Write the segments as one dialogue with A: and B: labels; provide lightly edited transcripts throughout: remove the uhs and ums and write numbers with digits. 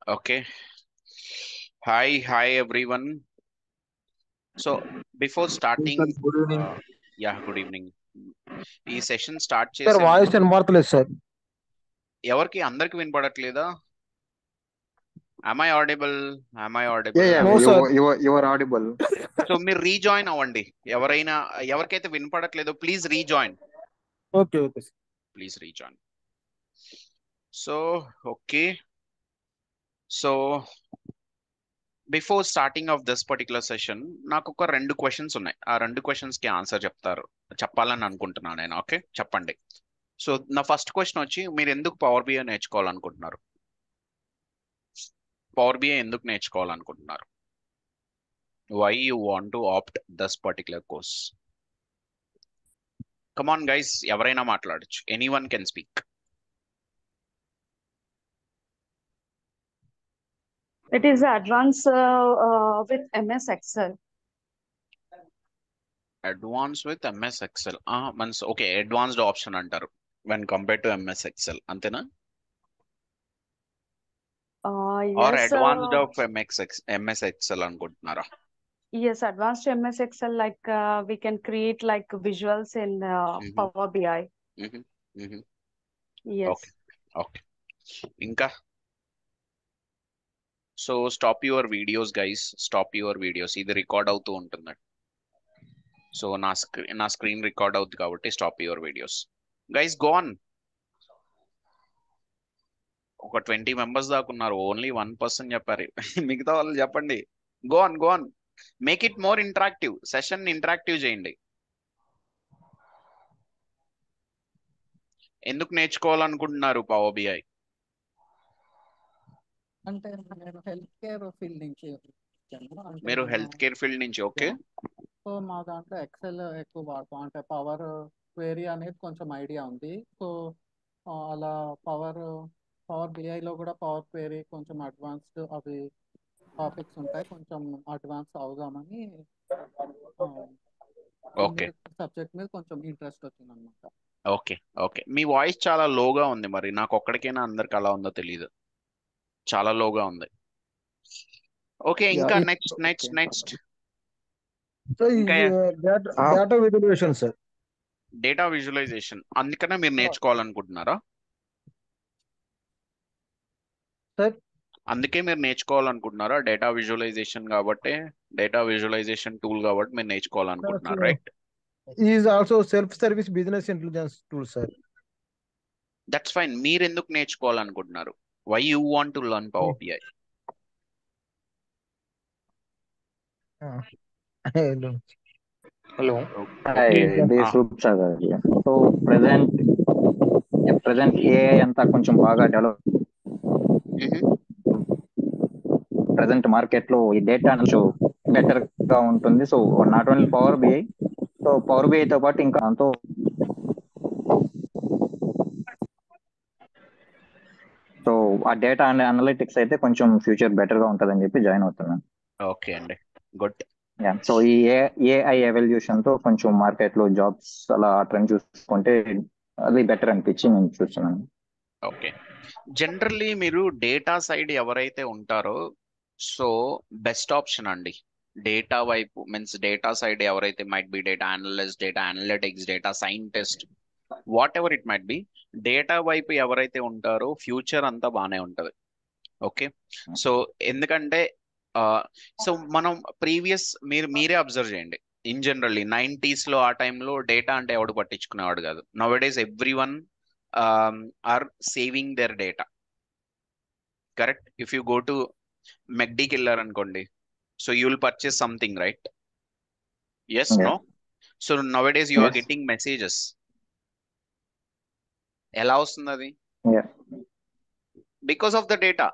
A: Okay. Hi everyone. So before
B: sir
A: starting,
B: good evening
A: yeah, good evening. ఈ session start
B: sir
A: చేసే
B: voice
A: ముందు
B: వినబడతలేదు sir
A: అందరికి వినపడట్లేదా? Am I audible? Am I
C: Yeah,
A: audible?
C: yeah,
B: no sir
C: you are audible.
A: So మీరు rejoin అవ్వండి. ఎవరికైతే వినపడట్లేదో please rejoin.
B: Okay okay sir
A: please rejoin. So okay. So before starting of this particular session నాకు ఒక 2 questions ఉన్నాయి. ఆ 2 questions కి answer చెప్పాలని అనుకుంటున్నాను నేను. ఓకే, చెప్పండి. సో నా ఫస్ట్ క్వశ్చన్ వచ్చి, మీరు ఎందుకు పవర్ బిఐ నేర్చుకోవాలనుకుంటున్నారు? పవర్ బిఐ ఎందుకు నేర్చుకోవాలనుకుంటున్నారు? Why you want to opt this particular course? Come on guys, ఎవరైనా మాట్లాడచ్చు. Anyone can speak.
D: It is advanced with MS Excel.
A: Advance with MS Excel. మన్స్ ఓకే, అడ్వాన్స్డ్ ఆప్షన్ అంటారు when compare to MS Excel, అంతేనా? Or
D: Yes,
A: advanced of MS Excel అనుకుంటున్నారా?
D: yes, advanced MS Excel, like we can create like visuals in Power BI. Yes.
A: Okay okay. ఇంకా so stop your videos guys, stop your videos. ఇది record అవుతూ ఉంటుంది. So నా screen record అవుతుంది కాబట్టి stop your videos. Guys go on. ఒక 20 members దాకా ఉన్నారు, ఓన్లీ 1% చెప్పారు. మిగతా వాళ్ళు చెప్పండి. Go on. Make it more interactive. Session interactive చేయండి. ఎందుకు నేర్చుకోవాలనుకుంటున్నారు పవర్ బిఐ?
E: అంటే నేను హెల్త్ కేర్ ఫీల్డ్ నుంచి వచ్చాను. అంటే
A: మీరు
E: నేను
A: హెల్త్ కేర్ ఫీల్డ్ నుంచి. ఓకే.
E: సో మా దాంట్లో ఎక్సెల్ ఎక్కువ వాడతాం. అంటే పవర్ క్వెరీ అనేది కొంచెం ఐడియా ఉంది. సో అలా పవర్ బిఐలో కూడా పవర్ క్వెరీ కొంచెం అడ్వాన్స్డ్ అవి టాపిక్స్ ఉంటాయి. కొంచెం అడ్వాన్స్ అవుదామని
A: ఓకే
E: సబ్జెక్ట్ మీద కొంచెం ఇంట్రెస్ట్ వచ్చింది అనమాట.
A: Okay okay. మీ వాయిస్ చాలా లోగా ఉంది. మరి నాకు ఒక్కడికైనా అందరికి అలా ఉందో తెలియదు. చాలా లోగా ఉంది. ఓకే, ఇంకా నెక్స్ట్
B: సార్
A: ఇంకా
B: data visualisation sir.
A: Data visualisation అందుకనే మీరు నేర్చుకోవాలనుకుంటున్నారా?
B: సార్
A: అందుకే మీరు నేర్చుకోవాలనుకుంటున్నారా? డేటా విజువలైజేషన్ కాబట్టి, డేటా విజువలైజేషన్ టూల్ కాబట్టి మీరు నేర్చుకోవాలనుకుంటున్నారు, right?
B: Is also self service business intelligence tool sir.
A: That's fine. మీరు ఎందుకు నేర్చుకోవాలనుకుంటున్నారు? Why you want to learn power BI?
C: Hello.
A: Okay.
C: This is Rup Sagar here. So present AI అంతా కొంచెం బాగా develop. Present market లో ఈ data better గా ఉంటుంది. So not only power BI, so power BI తో పాటు ఇంకా అంతో సో ఆ డేటా అనలిటిక్స్ అయితే కొంచెం ఫ్యూచర్ బెటర్ గా ఉంటుందని చెప్పి జాయిన్ అవుతున్నాను.
A: ఓకే అండి, గుడ్.
C: సో ఈ ఏఐ ఎవల్యూషన్ తో కొంచెం మార్కెట్ లో జాబ్స్ అలా ట్రెండ్ చూసుకుంటే అది బెటర్ అనిపించి నేను చూస్తున్నాను.
A: ఓకే. జనరల్లీ మీరు డేటా సైడ్ ఎవరైతే ఉంటారో, సో బెస్ట్ ఆప్షన్ అండి డేటా వైపు. మీన్స్ డేటా సైడ్ ఎవరైతే, might be data analyst, data analytics, data scientist, whatever it might be, data వైపు ఎవరైతే ఉంటారో ఫ్యూచర్ అంతా బాగానే ఉంటది. ఓకే. సో ఎందుకంటే సో మనం ప్రీవియస్ మీరే అబ్జర్వ్ చేయండి. ఇన్ జనరల్లీ 90s లో ఆ టైంలో డేటా అంటే ఎవడు పట్టించుకునేవాడు కాదు. Nowadays every one are saving their data. Correct. If you go to మెక్డీకి వెళ్ళారనుకోండి, so you will purchase something, right? Yes, no? So now days you are getting messages. ఎలా వస్తుంది అది? Because of the data.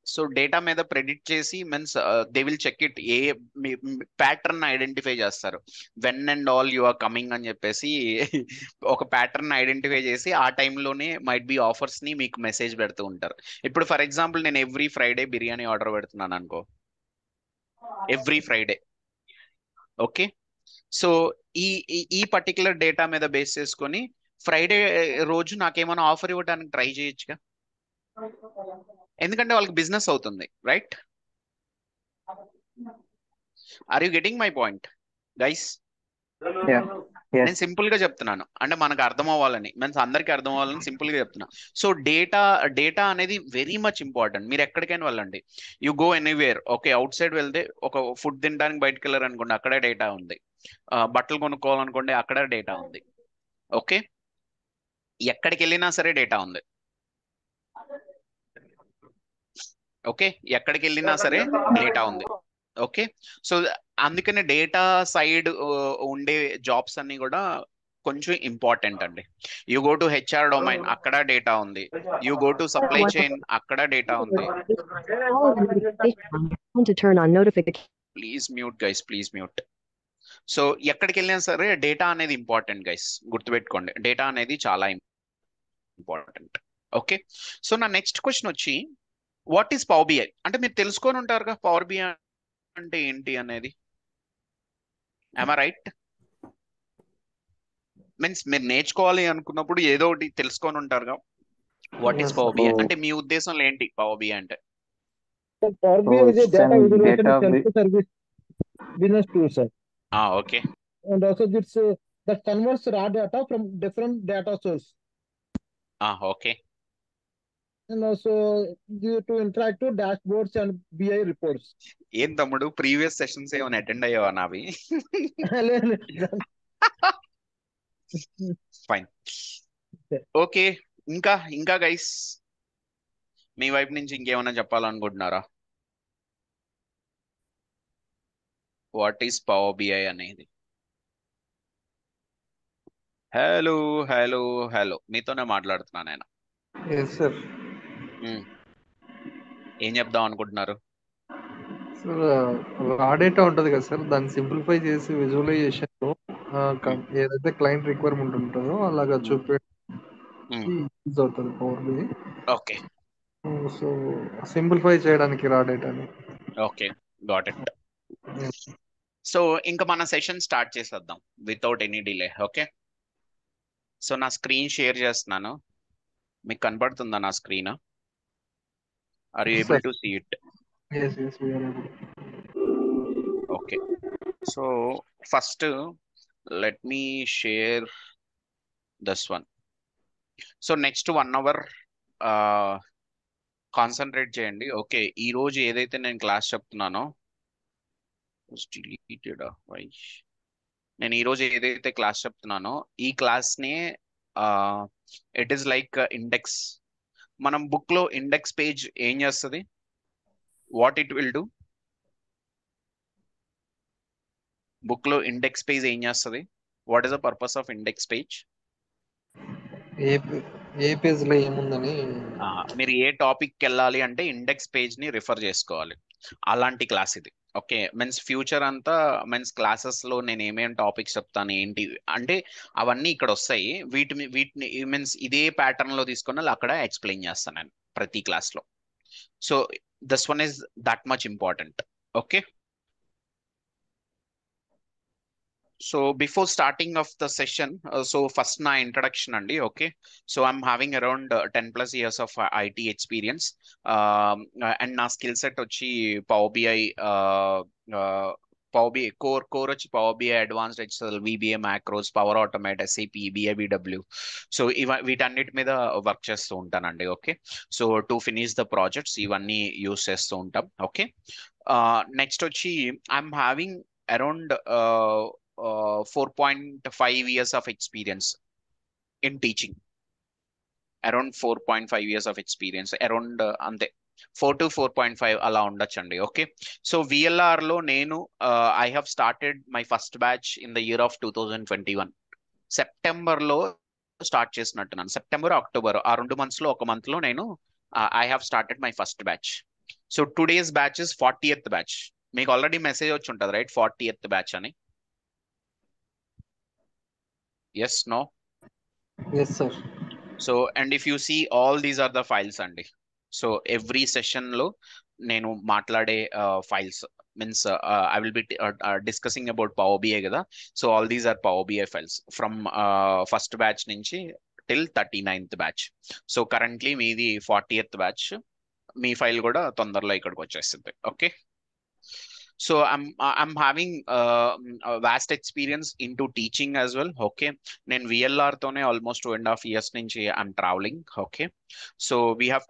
A: So data మీద predict చేసి, means they will check it. ఏ pattern identify చేస్తారు. When and all you are coming అని చెప్పేసి ఒక ప్యాటర్న్ ఐడెంటిఫై చేసి ఆ టైంలోనే మైట్ బి ఆఫర్స్ ని మీకు మెసేజ్ పెడుతూ ఉంటారు. ఇప్పుడు ఫర్ ఎగ్జాంపుల్ నేను ఎవ్రీ ఫ్రైడే బిర్యానీ ఆర్డర్ పెడుతున్నాను అనుకో, ఎవ్రీ ఫ్రైడే. ఓకే. సో ఈ ఈ పర్టికులర్ డేటా మీద బేస్ చేసుకొని ఫ్రైడే రోజు నాకేమైనా ఆఫర్ ఇవ్వడానికి ట్రై చేయొచ్చుగా. ఎందుకంటే వాళ్ళకి బిజినెస్ అవుతుంది, right? Are you getting my point guys?
C: Yes.
A: నేను సింపుల్ గా చెప్తున్నాను, అంటే మనకు అర్థం అవ్వాలని, మీన్స్ అందరికీ అర్థం అవ్వాలని సింపుల్ గా చెప్తున్నా. సో డేటా అనేది వెరీ మచ్ ఇంపార్టెంట్. మీరు ఎక్కడికైనా వెళ్ళండి, you go anywhere, okay, out side వెళ్తే ఒక ఫుడ్ తినడానికి బయటకు వెళ్ళారు అనుకోండి, అక్కడే డేటా ఉంది. బట్టలు కొనుక్కోవాలనుకోండి, అక్కడే డేటా ఉంది. ఓకే, ఎక్కడికి వెళ్ళినా సరే డేటా ఉంది. ఓకే, ఎక్కడికి వెళ్ళినా సరే డేటా ఉంది. ఓకే, సో అందుకనే డేటా సైడ్ ఉండే జాబ్స్ అన్ని కూడా కొంచెం ఇంపార్టెంట్ అండి. You go to HR domain, అక్కడ డేటా ఉంది. You go to supply chain, అక్కడ డేటా ఉంది.
F: To turn on notification.
A: Please mute guys, please mute. So ఎక్కడికి వెళ్ళినా సరే డేటా అనేది ఇంపార్టెంట్ గైస్, గుర్తుపెట్టుకోండి, డేటా అనేది చాలా ఇంపార్టెంట్. ఓకే, సో నా నెక్స్ట్ క్వశ్చన్ వచ్చి, వాట్ ఈస్ పవర్ బిఐ? అంటే మీరు తెలుసుకొని ఉంటారుగా పవర్ బిఐ అంటే ఏంటి అనేది. I right? మీన్స్ మీరు నేర్చుకోవాలి అనుకున్నప్పుడు ఏదో ఒకటి తెలుసుకొని ఉంటారుగా. వాట్ ఈస్ పవర్ బిఐ అంటే మీ ఉద్దేశంలో ఏంటి పవర్ బిఐ అంటే?
B: Power BI is a
C: it's
B: data
C: an
B: visualization
C: data
B: and self-service business tool, sir.
A: Okay,
B: And also it's that converts raw data from different data source.
A: Okay.
B: And also due to interactive dashboards and BI reports.
A: ఏం తమ్ముడు, previous sessions ఏమైనా attend అయ్యావా నావి? Fine, okay. ఇంకా guys, మీ వైపు నుంచి ఇంకేమైనా చెప్పాలనుకుంటున్నారా? వాట్ ఈస్ పవర్ బిఐ అనేది? హలో హలో హలో, మీతోనే మాట్లాడుతున్నా నేను.
G: Yes sir.
A: ఏం చెప్దాం అనుకుంటున్నారు?
G: సార్ రా డేటా ఉంటుంది కదా సార్, దాన్ని సింప్లిఫై చేసి విజువలైజేషన్ లో ఏదైతే క్లయింట్ రిక్వైర్మెంట్ ఉంటుందో అలాగా చూపే యూజ్ అవుతుంది power BI.
A: Okay,
G: so simplify చేయడానికి రా డేటాని.
A: Okay, got it. సో ఇంకా మన సెషన్ స్టార్ట్ చేసేద్దాం without any delay. Okay, so నా స్క్రీన్ షేర్ చేస్తున్నాను, మీకు కనబడుతుందా నా screen? Are you able to see it? Okay, so first let me share this one. So next 1 hour concentrate చేయండి. Okay, ఈ రోజు ఏదైతే నేను క్లాస్ చెప్తున్నానో, నేను ఈరోజు ఏదైతే క్లాస్ చెప్తున్నానో ఈ క్లాస్నే ఇట్ ఈస్ లైక్ ఇండెక్స్. మనం బుక్ లో ఇండెక్స్ పేజ్ ఏం చేస్తుంది? What it will do? Book లో ఇండెక్స్ పేజ్ ఏం చేస్తుంది? What is the purpose of index page?
G: A page లో ఏముందని
A: మీరు ఏ టాపిక్ వెళ్ళాలి అంటే ఇండెక్స్ పేజ్ ని రిఫర్ చేసుకోవాలి. అలాంటి క్లాస్ ఇది. ఓకే, మీన్స్ ఫ్యూచర్ అంతా మీన్స్ క్లాసెస్ లో నేను ఏమేమి టాపిక్స్ చెప్తాను ఏంటి అంటే అవన్నీ ఇక్కడ వస్తాయి. వీటిని మీన్స్ ఇదే ప్యాటర్న్ లో తీసుకుని అక్కడ ఎక్స్ప్లెయిన్ చేస్తాను నేను ప్రతి క్లాస్ లో. So this one is that much important. Okay, so before starting of the session, so first na introduction andi. Okay, so I'm having around 10 plus years of IT experience, and na skill set vachi Power BI, Power BI core vachi Power BI advanced Excel, VBA macros, Power Automate, SAP, BIBW. so వీటన్నిటి మీద work చేస్తూ ఉంటానండి. Okay, so to finish the projects ఇవన్నీ use చేస్తూ ఉంటాం. Okay, next వచ్చి I'm having around 4.5 years of experience in teaching. Around 4.5 years of experience, around ante 4 to 4.5 అలా ఉండొచ్చండి. ఓకే, సో VLR లో నేను I have started my first batch in the year of 2021. September లో start చేసినట్టున్నాను. September October ఆ 2 months లో ఒక month లో నేను I have started my first batch. So today's batch is 40th batch. మీకు ఆల్రెడీ మెసేజ్ వచ్చి ఉంటుంది రైట్, 40th batch అని. Yes, no?
G: Yes, sir.
A: So, and if you see, all these are the files, Andy. So, every session lo, nenu matlade files. Means I will be discussing about Power BI kada. So, all these are Power BI files from first batch nunchi till 39th batch. So currently మీది 40th batch. మీ file కూడా తొందరలో ఇక్కడికి వచ్చేస్తుంది. Okay, so I'm having a vast experience into teaching as well. Okay, నేను VLR తోనే almost 2.5 years నుంచి I'm traveling. Okay, so we have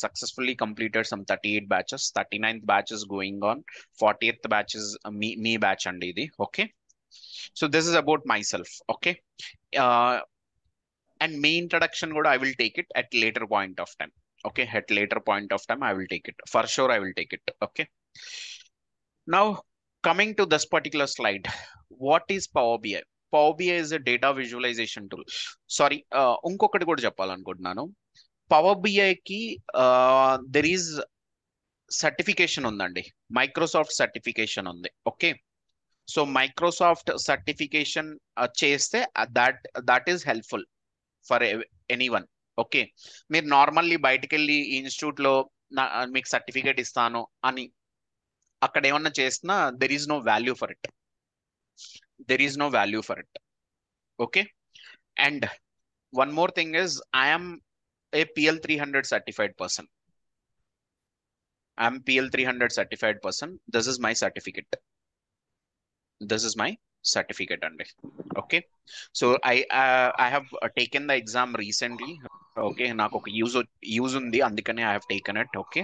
A: successfully completed some 38 batches. 39th batch is going on. 40th batch is me batch అండి ఇది. Okay, so this is about myself. Okay, and me introduction కూడా I will take it at later point of time. Okay, at later point of time I will take it. For sure I will take it. Okay, now coming to this particular slide, what is Power BI? Power BI is a data visualization tool. Sorry, ఇంకొకటి కూడా చెప్పాలనుకుంటున్నాను. Power BI కి there is certification ఉందండి, Microsoft certification ఉంది. Okay, so Microsoft certification చేస్తే that is helpful for anyone. Okay, మీరు normally బయటకు వెళ్ళి ఇన్స్టిట్యూట్ లో మీకు సర్టిఫికేట్ ఇస్తాను అని అక్కడ ఏమన్నా చేసినా there is no value for it. There is no value for it. Okay, and one more thing is I am a PL 300 certified person. I am PL 300 certified person. This is my certificate. This is my certificate అండి. Okay, so I have taken the exam recently. Okay, నాకు ఒక use ఉంది, అందుకనే I have taken it. Okay,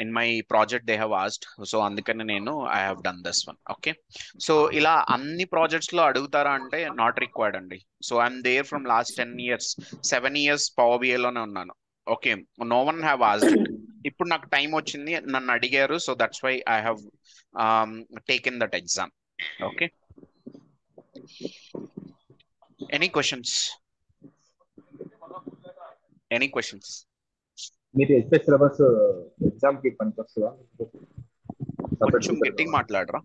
A: in my project they have asked, so అందుకనే నేను I have done this one. Okay, so ఇలా అన్ని projects లో అడుగుతారా అంటే నాట్ రిక్వైర్డ్ అండి. So I'm there from last 10 years, 7 years Power BI లోనే ఉన్నాను. Okay, no one have asked it. ఇప్పుడు నాకు టైం వచ్చింది, నన్ను అడిగారు, so that's why I have taken that exam. Okay, any questions? Any questions?
H: మీరు SP syllabus exam కి పనికొస్తుందా?
A: కొంచెం గట్టిగా మాట్లాడరా.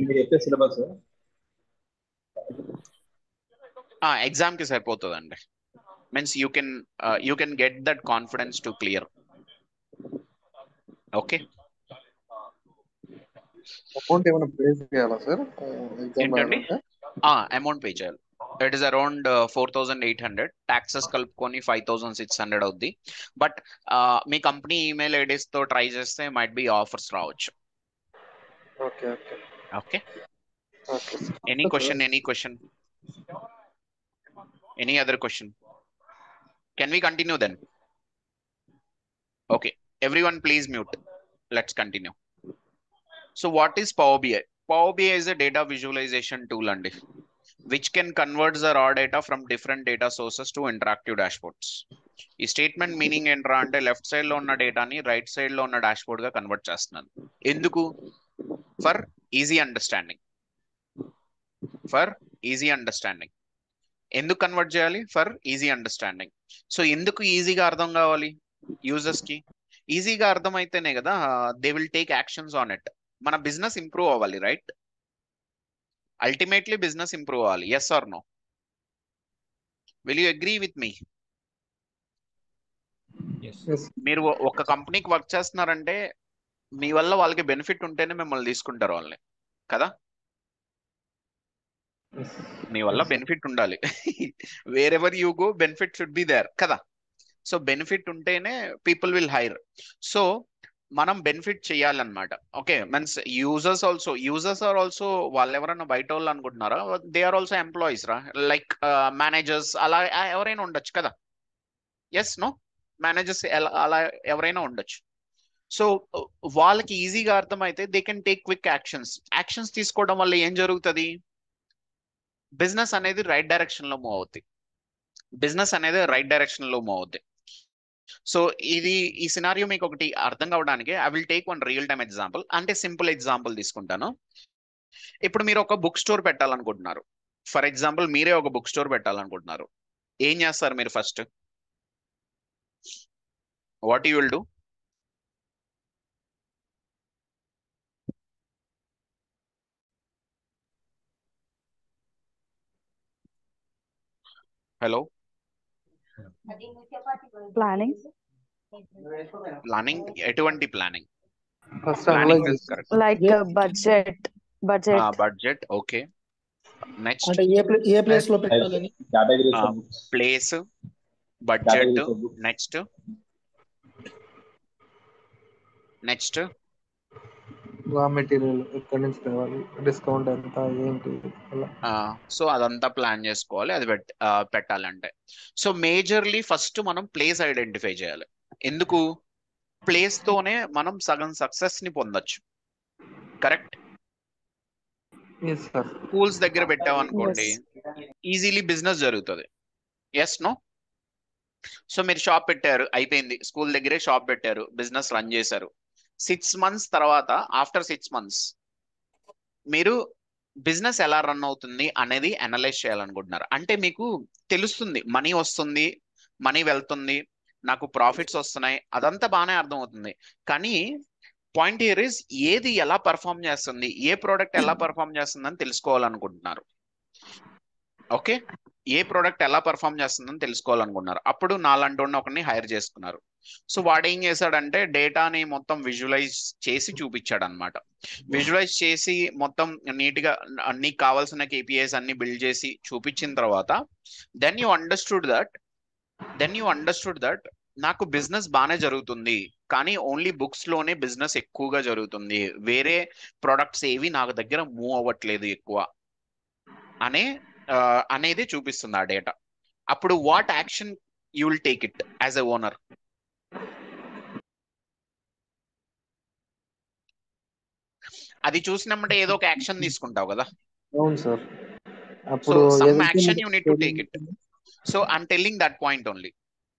H: మీరు ఎస్పీ సిలబస్
A: ఎగ్జామ్ కి సరిపోతుందండి. Means you can get that confidence to clear. Okay,
G: amount ఏమైనా పే చేయాలా సార్ ఎగ్జామ్ రాయాలంటే?
A: అమౌంట్ పే చేయాలి. It is around 4,800. taxes కలుపుకొని 5,600 అవుద్ది. బట్ మీ కంపెనీ ఈమెయిల్ ఐడీస్ తో ట్రై చేస్తే మైట్ బి ఆఫర్స్ రావచ్చు.
G: Okay okay
A: okay,
G: okay.
A: Any question? Any question? Any other question? Can we continue then? Okay, everyone please mute. Let's continue. So what is Power BI? Power BI is a data visualization tool అండి, which can convert the raw data from different data sources to interactive dashboards. ఈ statement meaning ఏంట్రా అంటే left side లో ఉన్న డేటాని right side లో ఉన్న dashboard గా కన్వర్ట్ చేస్తున్నాను. ఎందుకు? For easy understanding. For easy understanding. ఎందుకు కన్వర్ట్ చేయాలి? For easy understanding. సో ఎందుకు ఈజీగా అర్థం కావాలి యూజర్స్ కి? ఈజీగా అర్థమైతేనే కదా they will take actions on it. మన బిజినెస్ ఇంప్రూవ్ అవ్వాలి, రైట్? అల్టిమేట్లీ బిజినెస్ ఇంప్రూవ్ అవ్వాలి. Yes or no? Will you agree with me? మీరు ఒక కంపెనీకి వర్క్ చేస్తున్నారంటే మీ వల్ల వాళ్ళకి బెనిఫిట్ ఉంటేనే మిమ్మల్ని తీసుకుంటారు వాళ్ళని, కదా? మీ వల్ల బెనిఫిట్ ఉండాలి. Wherever you go benefit should be there, కదా? సో బెనిఫిట్ ఉంటేనే పీపుల్ విల్ హైర్. సో మనం బెనిఫిట్ చేయాలన్నమాట. Okay, means users are also వాళ్ళు ఎవరైనా బయట వాళ్ళు అనుకుంటున్నారా? దే ఆర్ ఆల్సో ఎంప్లాయీస్ రా, లైక్ మేనేజర్స్ అలా ఎవరైనా ఉండొచ్చు కదా. Yes no? మేనేజర్స్ అలా ఎవరైనా ఉండొచ్చు. సో వాళ్ళకి ఈజీగా అర్థమైతే they can take quick actions తీసుకోవడం వల్ల ఏం జరుగుతుంది? బిజినెస్ అనేది రైట్ డైరెక్షన్ లో మూవ్ అవుతుంది. సో ఈ సినారియో మీకు ఒకటి అర్థం కావడానికి I will take one real time example. అంటే సింపుల్ ఎగ్జాంపుల్ తీసుకుంటాను. ఇప్పుడు మీరు ఒక బుక్ స్టోర్ పెట్టాలనుకుంటున్నారు. ఫర్ ఎగ్జాంపుల్ మీరే ఒక బుక్ స్టోర్ పెట్టాలనుకుంటున్నారు. ఏం చేస్తారు మీరు first? What you will do? Hello,
D: planning.
A: Planning? ఎటువంటి planning?
G: First
A: planning
G: analyse
A: is correct.
D: Like budget.
A: Budget, okay. Next
I: అంటే ఏ ప్లేస్ లో పెట్టాలని
H: categories of books,
A: place, budget,
H: categories of books,
A: next next
G: raw material ఎక్కడి నుంచి తేవాలి, discount ఎంత, ఏంటి అలా.
A: సో అదంతా ప్లాన్ చేసుకోవాలి అది పెట్టాలంటే. సో మేజర్లీ ఫస్ట్ మనం ప్లేస్ ఐడెంటిఫై చేయాలి. ఎందుకు? ప్లేస్ తోనే మనం సగం సక్సెస్ ని పొందొచ్చు. కరెక్ట్.
G: Yes sir.
A: స్కూల్స్ దగ్గర పెట్టామనుకోండి ఈజీలీ బిజినెస్ జరుగుతుంది. Yes no? సో మీరు షాప్ పెట్టారు, అయిపోయింది, స్కూల్ దగ్గరే షాప్ పెట్టారు, బిజినెస్ రన్ చేశారు. 6 months తర్వాత, ఆఫ్టర్ 6 months మీరు బిజినెస్ ఎలా రన్ అవుతుంది అనేది అనలైజ్ చేయాలనుకుంటున్నారు. అంటే మీకు తెలుస్తుంది మనీ వస్తుంది, మనీ వెళ్తుంది, నాకు ప్రాఫిట్స్ వస్తున్నాయి, అదంతా బాగానే అర్థమవుతుంది. కానీ పాయింట్ హియర్ ఇస్ ఏది ఎలా పర్ఫామ్ చేస్తుంది, ఏ ప్రోడక్ట్ ఎలా పర్ఫామ్ చేస్తుంది అని తెలుసుకోవాలనుకుంటున్నారు. ఓకే, ఏ ప్రోడక్ట్ ఎలా పర్ఫామ్ చేస్తుందని తెలుసుకోవాలనుకున్నారు. అప్పుడు నాలాంటి ఒకరిని హైర్ చేసుకున్నారు. సో వాడు ఏం చేశాడంటే డేటాని మొత్తం విజువలైజ్ చేసి చూపించాడు అనమాట. విజువలైజ్ చేసి మొత్తం నీట్ గా నీకు కావాల్సిన కేపీఐస్ అన్ని బిల్డ్ చేసి చూపించిన తర్వాత దెన్ యూ అండర్స్టూడ్ దట్ నాకు బిజినెస్ బాగానే జరుగుతుంది, కానీ ఓన్లీ బుక్స్ లోనే బిజినెస్ ఎక్కువగా జరుగుతుంది, వేరే ప్రొడక్ట్స్ ఏవి నాకు దగ్గర మూవ్ అవ్వట్లేదు ఎక్కువ అనేది చూపిస్తుంది ఆ డేటా. అప్పుడు what action you will take it as a owner? అది చూసినప్పుడు ఏదో ఒక యాక్షన్ తీసుకుంటావు కదా.
G: అవును సార్.
A: సో
G: అప్పుడు
A: some action you need to take it. So I'm telling that point only.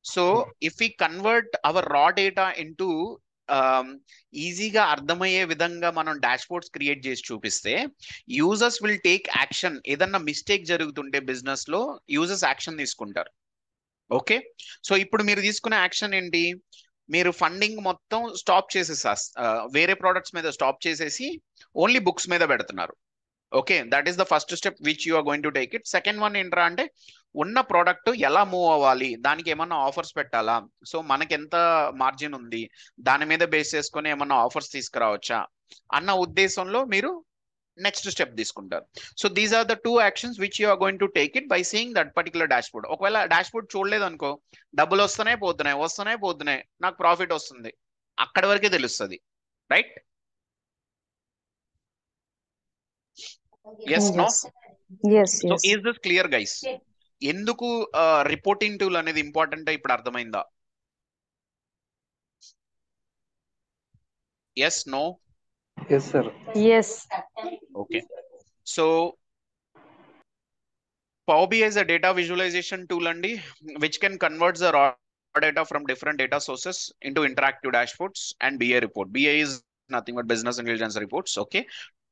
A: So if we convert our raw data into ఈజీగా అర్థమయ్యే విధంగా మనం డాష్ బోర్డ్స్ క్రియేట్ చేసి చూపిస్తే యూజర్స్ విల్ టేక్ యాక్షన్. ఏదన్నా మిస్టేక్ జరుగుతుంటే business లో యూజర్స్ యాక్షన్ తీసుకుంటారు. ఓకే, సో ఇప్పుడు మీరు తీసుకునే యాక్షన్ ఏంటి? మీరు ఫండింగ్ మొత్తం స్టాప్ చేసేసి వేరే ప్రోడక్ట్స్ మీద స్టాప్ చేసేసి ఓన్లీ బుక్స్ మీద పెడుతున్నారు. Okay, that is the first step which you are going to take it. Second one ఏంట్రా అంటే ఉన్న ప్రోడక్ట్ ఎలా మూవ్ అవ్వాలి, దానికి ఏమన్నా ఆఫర్స్ పెట్టాలా, సో మనకి ఎంత మార్జిన్ ఉంది, దాని మీద బేస్ చేసుకొని ఏమన్నా ఆఫర్స్ తీసుకురావచ్చా అన్న ఉద్దేశంలో మీరు నెక్స్ట్ స్టెప్ తీసుకుంటారు. So these are the 2 actions which you are going to take it by seeing that particular dashboard. ఒకవేళ డాష్ బోర్డ్ చూడలేదు అనుకో, డబ్బులు వస్తున్నాయి పోతున్నాయి, నాకు ప్రాఫిట్ వస్తుంది, అక్కడి వరకే తెలుస్తుంది. Right? Yes no? So is this clear guys? ఎందుకు రిపోర్టింగ్ టూల్ అనేది ఇంపార్టెంట్ ఇప్పుడు అర్థమైందా? Yes no?
G: Yes sir.
A: Okay, so Power BI is a data visualization tool అండి which can convert the raw data from different data sources into interactive dashboards and BI report. BI is nothing but business intelligence reports, okay,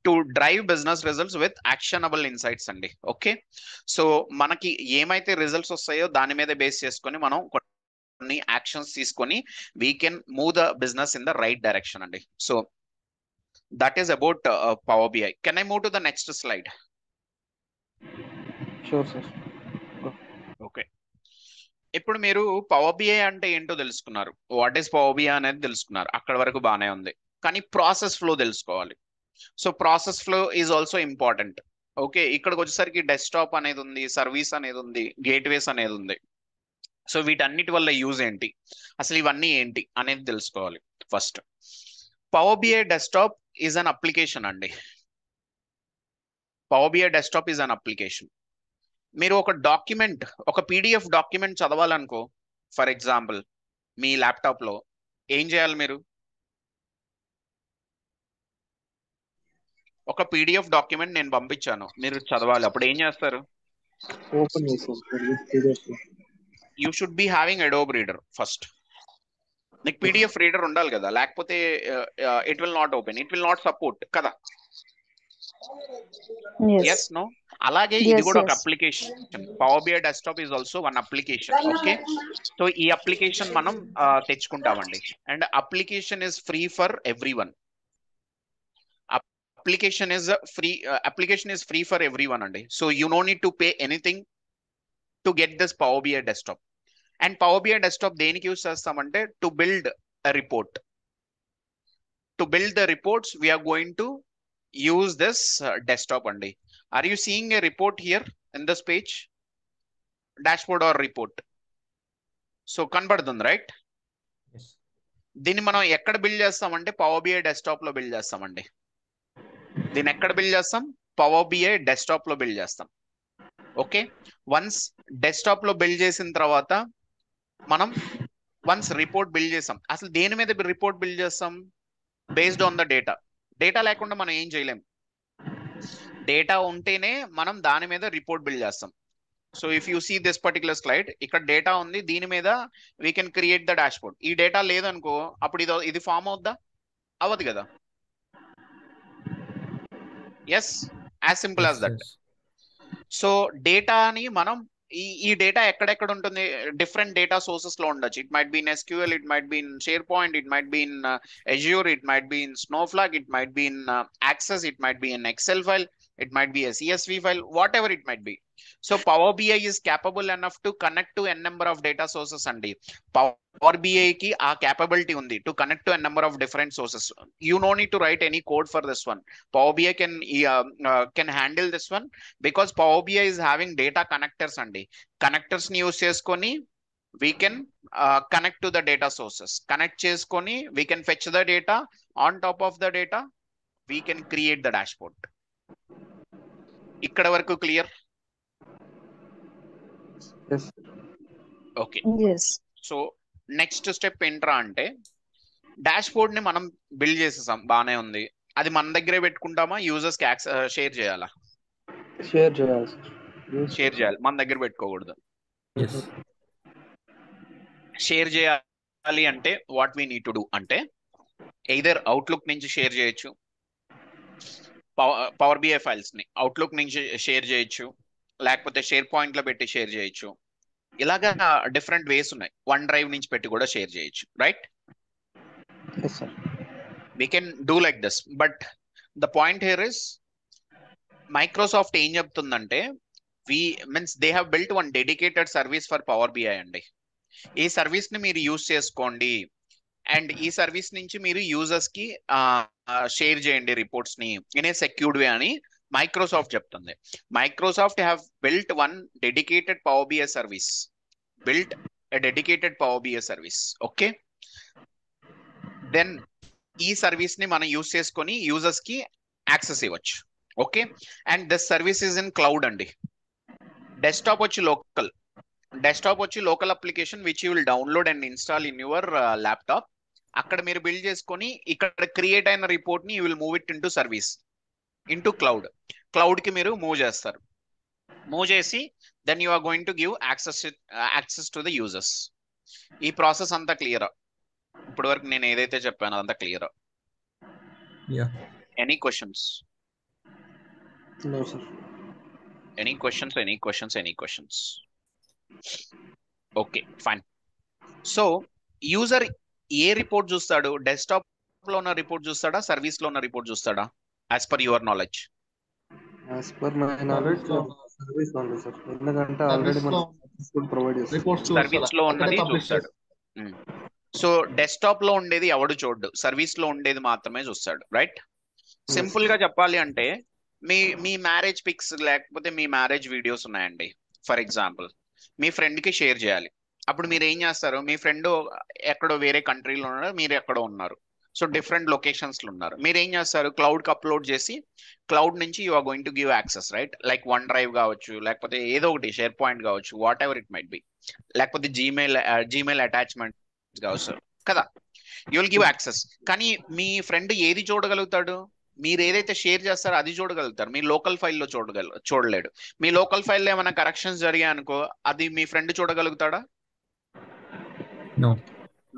A: to drive business results with actionable insights అండి. Okay, so మనకి ఏమైతే results వస్తాయో దాని మీద base చేసుకొని మనం కొన్ని actions తీసుకొని we can move the business in the right direction అండి. So that is about Power BI. Can I move to the next slide?
G: Sure sir.
A: Okay, ఇప్పుడు మీరు పవర్ బిఐ అంటే ఏంటో తెలుసుకున్నారు, వాట్ ఈస్ పవర్ బిఐ అనేది తెలుసుకున్నారు, అక్కడ వరకు బాగానే ఉంది. కానీ ప్రాసెస్ ఫ్లో తెలుసుకోవాలి. So process flow is also important. Okay, ఇక్కడికి వచ్చేసరికి డెస్క్టాప్ అనేది ఉంది, సర్వీస్ అనేది ఉంది, గేట్వేస్ అనేది ఉంది. సో వీటన్నిటి వల్ల యూజ్ ఏంటి, అసలు ఇవన్నీ ఏంటి అనేది తెలుసుకోవాలి. First power BI desktop is an application అండి. Power BI desktop is an application. మీరు ఒక డాక్యుమెంట్, ఒక పీడిఎఫ్ డాక్యుమెంట్ చదవాలనుకో, ఫర్ ఎగ్జాంపుల్ మీ ల్యాప్టాప్ లో ఏం చేయాలి? మీరు ఒక పీడిఎఫ్ డాక్యుమెంట్ నేను పంపించాను, మీరు చదవాలి, అప్పుడు ఏం చేస్తారు?
G: ఓపెన్ చేస్తాను.
A: You should be having Adobe reader first. నీకు పీడిఎఫ్ రీడర్ ఉండాలి కదా, లేకపోతే it will not open, it will not support కదా. Yes no? అలాగే ఇది కూడా ఒక application. Power BI desktop is also one application. Okay, so ఈ అప్లికేషన్ మనం తెచ్చుకుంటామండి. And application is free for everyone. Application is free for everyone అండి. So you no need to pay anything to get this power BI desktop. And power BI desktop దేనికి use చేస్తామంటే to build a report. To build the reports we're going to use this desktop అండి. Are you seeing a report here in this page? Dashboard or report? So కనబడుతుంది right. దీన్ని మనం ఎక్కడ build చేస్తామంటే power BI desktop లో build చేస్తామండి. దీన్ని ఎక్కడ బిల్డ్ చేస్తాం? పవర్ బిఐ డెస్క్టాప్ లో బిల్డ్ చేస్తాం. ఓకే, వన్స్ డెస్క్టాప్ లో బిల్డ్ చేసిన తర్వాత మనం వన్స్ రిపోర్ట్ బిల్డ్ చేస్తాం. అసలు దేని మీద రిపోర్ట్ బిల్డ్ చేస్తాం? Based on the data. Data లేకుండా మనం ఏం చేయలేం. డేటా ఉంటేనే మనం దాని మీద రిపోర్ట్ బిల్డ్ చేస్తాం. So if you see this particular slide, ఇక్కడ డేటా ఉంది, దీని మీద we can create the dashboard. ఈ డేటా లేదనుకో అప్పుడు ఇది ఫామ్ అవుద్దా? అవ్వదు కదా. Yes, as simple as that. So డేటాని మనం ఈ డేటా ఎక్కడెక్కడ ఉంటుంది? డిఫరెంట్ డేటా సోర్సెస్ లో ఉండొచ్చు. It might be in SQL, it might be in SharePoint, it might be in Azure, it might be in Snowflake, it might be in access, it might be in Excel file, it might be a CSV file, whatever it might be. So Power BI is capable enough to connect to n number of data sources andi. Power BI ki aa capability undi to connect to n number of different sources. You no need to write any code for this one. Power BI can handle this one because Power BI is having data connectors andi. Connectors ni use cheskoni we can connect to the data sources. Connect cheskoni we can fetch the data. On top of the data we can create the dashboard. ఇక్కడ వరకు clear? Okay. So next step ఏంట్రా అంటే, dash board ని మనం build చేసేసాం, బానే ఉంది. అది మన దగ్గరే పెట్టుకుంటామా? యూజర్స్ కి షేర్ చేయాలా?
G: షేర్ చేయాలి.
A: షేర్ చేయాలి, మన దగ్గర పెట్టుకోకూడదు. షేర్ చేయాలి అంటే what we need to do అంటే, ఎయిదర్ అవుట్లుక్ నుంచి షేర్ చేయొచ్చు, పవర్ బిఐ ఫైల్స్ ని అవుట్లుక్ నుంచి షేర్ చేయొచ్చు, లేకపోతే షేర్ పాయింట్ లో పెట్టి షేర్ చేయొచ్చు. ఇలాగా డిఫరెంట్ వేస్ ఉన్నాయి. వన్ డ్రైవ్ నుంచి పెట్టి కూడా షేర్ చేయొచ్చు, right? We can do like this. But the point here is, Microsoft ఏం చెప్తుందంటే, they have built one dedicated service for power BI అండి. ఈ సర్వీస్ ని మీరు యూజ్ చేసుకోండి అండ్ ఈ సర్వీస్ నుంచి మీరు యూజర్స్ కి షేర్ చేయండి రిపోర్ట్స్ ని ఇన్ ఏ సెక్యూర్డ్ వే అని మైక్రోసాఫ్ట్ చెప్తుంది. Microsoft have built one dedicated power BI service, built a dedicated power BI service. Okay, then ఈ సర్వీస్ ని మనం యూజ్ చేసుకొని యూజర్స్ కి యాక్సెస్ ఇవ్వచ్చు. Okay, and this service is in cloud అండి. Desktop వచ్చి లోకల్, డెస్క్టాప్ వచ్చి local application which you will download and install in your laptop. అక్కడ మీరు బిల్డ్ చేసుకొని ఇక్కడ క్రియేట్ అయిన రిపోర్ట్ ని you will move it into service, into cloud. Cloud కి మీరు మూవ్ చేస్తారు. మూవ్ చేసి then you are going to give access to the users. ఈ ప్రాసెస్ అంతా క్లియరా? ఇప్పటి వరకు నేను ఏదైతే చెప్పానో అదంతా క్లియరా? Any questions? Any questions? Any questions? Any questions? Okay, fine. So user ఏ రిపోర్ట్ చూస్తాడు? డెస్క్టాప్ లో ఉన్న రిపోర్ట్ చూస్తాడా, సర్వీస్ లో ఉన్న రిపోర్ట్ చూస్తాడా? As per your knowledge.
G: As per my knowledge service లో ఉంది సార్. ఎందుకంటే ఆల్రెడీ మనం ప్రొవైడ్ చేస్తాం.
A: సర్వీస్ లో ఉన్నది చూస్తాడు. సో డెస్క్టాప్ లో ఉండేది ఎవడు చూడ్డు, సర్వీస్ లో ఉండేది మాత్రమే చూస్తాడు, రైట్? సింపుల్ గా చెప్పాలి అంటే, మీ మ్యారేజ్ పిక్స్ లేకపోతే మీ మ్యారేజ్ వీడియోస్ ఉన్నాయండి, ఫర్ ఎగ్జాంపుల్ మీ ఫ్రెండ్ కి షేర్ చేయాలి. అప్పుడు మీరు ఏం చేస్తారు? మీ ఫ్రెండ్ ఎక్కడో వేరే కంట్రీలో ఉన్నారు, మీరు ఎక్కడో ఉన్నారు. సో డిఫరెంట్ లొకేషన్స్ లో ఉన్నారు. మీరు ఏం చేస్తారు? క్లౌడ్ కి అప్లోడ్ చేసి క్లౌడ్ నుంచి you are going to give access, right? Like OneDrive కావచ్చు, లేకపోతే ఏదో ఒకటి షేర్ పాయింట్ కావచ్చు, whatever it might be, లేకపోతే జీమెయిల్ అటాచ్మెంట్ కావచ్చు కదా, యూ విల్ గివ్ యాక్సెస్. కానీ మీ ఫ్రెండ్ ఏది చూడగలుగుతాడు? మీరు ఏదైతే షేర్ చేస్తారో అది చూడగలుగుతారు, మీ లోకల్ ఫైల్లో చూడలేడు. మీ లోకల్ ఫైల్లో ఏమైనా కరెక్షన్స్ జరిగాయి అనుకో, అది మీ ఫ్రెండ్ చూడగలుగుతాడా?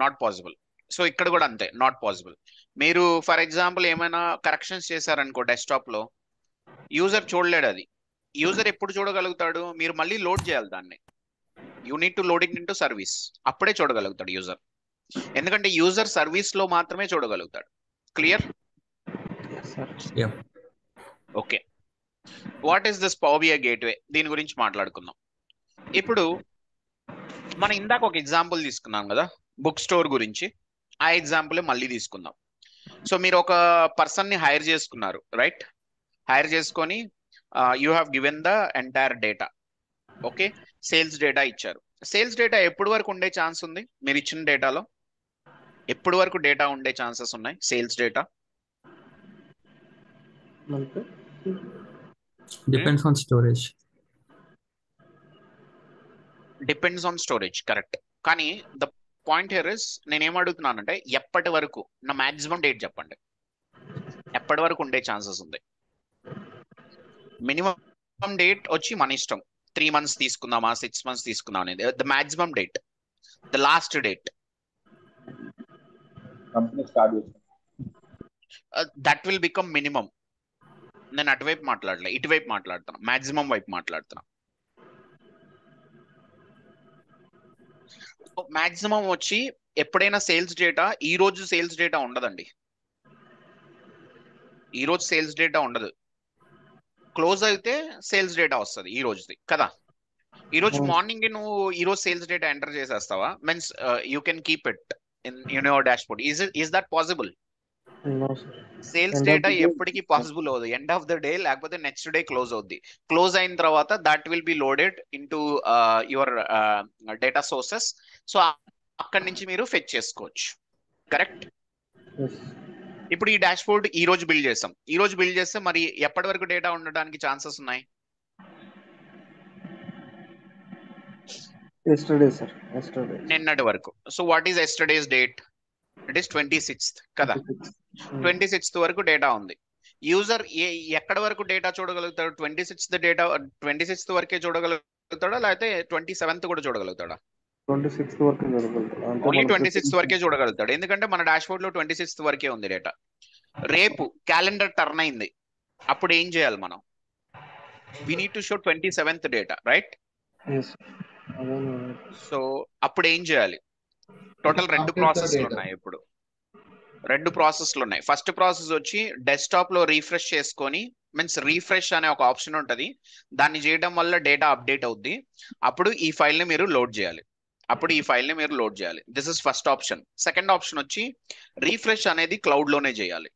A: Not possible. సో ఇక్కడ కూడా అంతే, నాట్ పాసిబుల్. మీరు ఫర్ ఎగ్జాంపుల్ ఏమైనా కరెక్షన్స్ చేశారనుకో డెస్క్టాప్ లో, యూజర్ చూడలేడు. అది యూజర్ ఎప్పుడు చూడగలుగుతాడు? మీరు మళ్ళీ లోడ్ చేయాలి దాన్ని. You need to loading in to service, అప్పుడే చూడగలుగుతాడు యూజర్. ఎందుకంటే యూజర్ సర్వీస్ లో మాత్రమే చూడగలుగుతాడు. Clear? Okay, what is this power BI gateway? దీని గురించి మాట్లాడుకుందాం. ఇప్పుడు మనం ఇందాక ఒక ఎగ్జాంపుల్ తీసుకున్నాం కదా, బుక్ స్టోర్ గురించి. ఆ ఎగ్జాంపుల్ మళ్ళీ తీసుకుందాం. సో మీరు ఒక పర్సన్ ని హైర్ చేసుకున్నారు, రైట్? హైర్ చేసుకొని you have given the entire data. Okay, sales data ఇచ్చారు. సేల్స్ డేటా ఎప్పటి వరకు ఉండే ఛాన్స్ ఉంది? మీరు ఇచ్చిన డేటాలో ఎప్పటి వరకు డేటా ఉండే ఛాన్సెస్ ఉన్నాయి? Sales data
J: Depends on storage.
A: Depends on storage, correct. కానీ ద పాయింట్ హియర్ ఇస్, నేనేం అడుగుతున్నానంటే ఎప్పటి వరకు, నా మాక్సిమం డేట్ చెప్పండి. ఎప్పటి వరకు ఉండే ఛాన్సెస్ ఉంది? మినిమం డేట్ వచ్చి మన ఇష్టం, 3 months తీసుకుందామా, 6 months తీసుకుందాం అనేది. The maximum date, the last date,
H: company start చేస్తాం.
A: That will become minimum. నేను అటువైపు మాట్లాడలే, ఇటువైపు మాట్లాడుతున్నా, మాక్సిమం వైపు మాట్లాడుతున్నా. మాక్సిమం వచ్చి ఎప్పుడైనా సేల్స్ డేటా, ఈ రోజు సేల్స్ డేటా ఉండదండి. ఈ రోజు సేల్స్ డేటా ఉండదు. క్లోజ్ అయితే సేల్స్ డేటా వస్తుంది ఈ రోజుది కదా. ఈ రోజు మార్నింగ్ నువ్వు ఈ రోజు సేల్స్ డేటా ఎంటర్ చేసేస్తావా? Means you can keep it in your dashboard. Is that possible? Sales data ఎప్పటికీ పాసిబుల్ అవుతుంది. ఎండ్ ఆఫ్ ద డే లేకపోతే నెక్స్ట్ డే క్లోజ్ అవుద్ది. క్లోజ్ అయిన తర్వాత that will be loaded in to your data sources. So అక్కడి నుంచి మీరు fetch చేసుకోవచ్చు, కరెక్ట్? ఇప్పుడు ఈ డాష్ బోర్డ్ ఈ రోజు బిల్డ్ చేస్తాం. ఈ రోజు బిల్డ్ చేస్తే మరి ఎప్పటి వరకు డేటా ఉండడానికి ఛాన్సెస్ ఉన్నాయి? నిన్నటి వరకు. So what is yesterday's date? It is 26th కదా. 26th వరకు డేటా ఉంది. యూజర్ ఎక్కడి వరకు డేటా చూడగలుగుతాడు? 26th డేటా 26th వరకే చూడగలుగుతాడా, లేకపోతే 27th కూడా చూడగలుగుతాడా?
G: 26th వరకు చూడగలుగుతాడు.
A: ఓన్లీ 26th వరకే చూడగలుగుతాడు, ఎందుకంటే మన డాష్ బోర్డ్ లో 26th వరకే ఉంది డేటా. రేపు క్యాలెండర్ టర్న్ అయింది, అప్పుడు ఏం చేయాలి మనం? We need to show 27th data, right? So అప్పుడు ఏం చేయాలి? టోటల్ 2 ప్రాసెస్లు ఉన్నాయి. ఇప్పుడు 2 ప్రాసెస్లు ఉన్నాయి. ఫస్ట్ ప్రాసెస్ వచ్చి డెస్క్టాప్ లో రీఫ్రెష్ చేసుకొని, మీన్స్ రీఫ్రెష్ అనే ఒక ఆప్షన్ ఉంటుంది, దాన్ని చేయడం వల్ల డేటా అప్డేట్ అవుద్ది. అప్పుడు ఈ ఫైల్ ని మీరు లోడ్ చేయాలి. This is first option. Second option వచ్చి రీఫ్రెష్ అనేది క్లౌడ్ లోనే చేయాలి.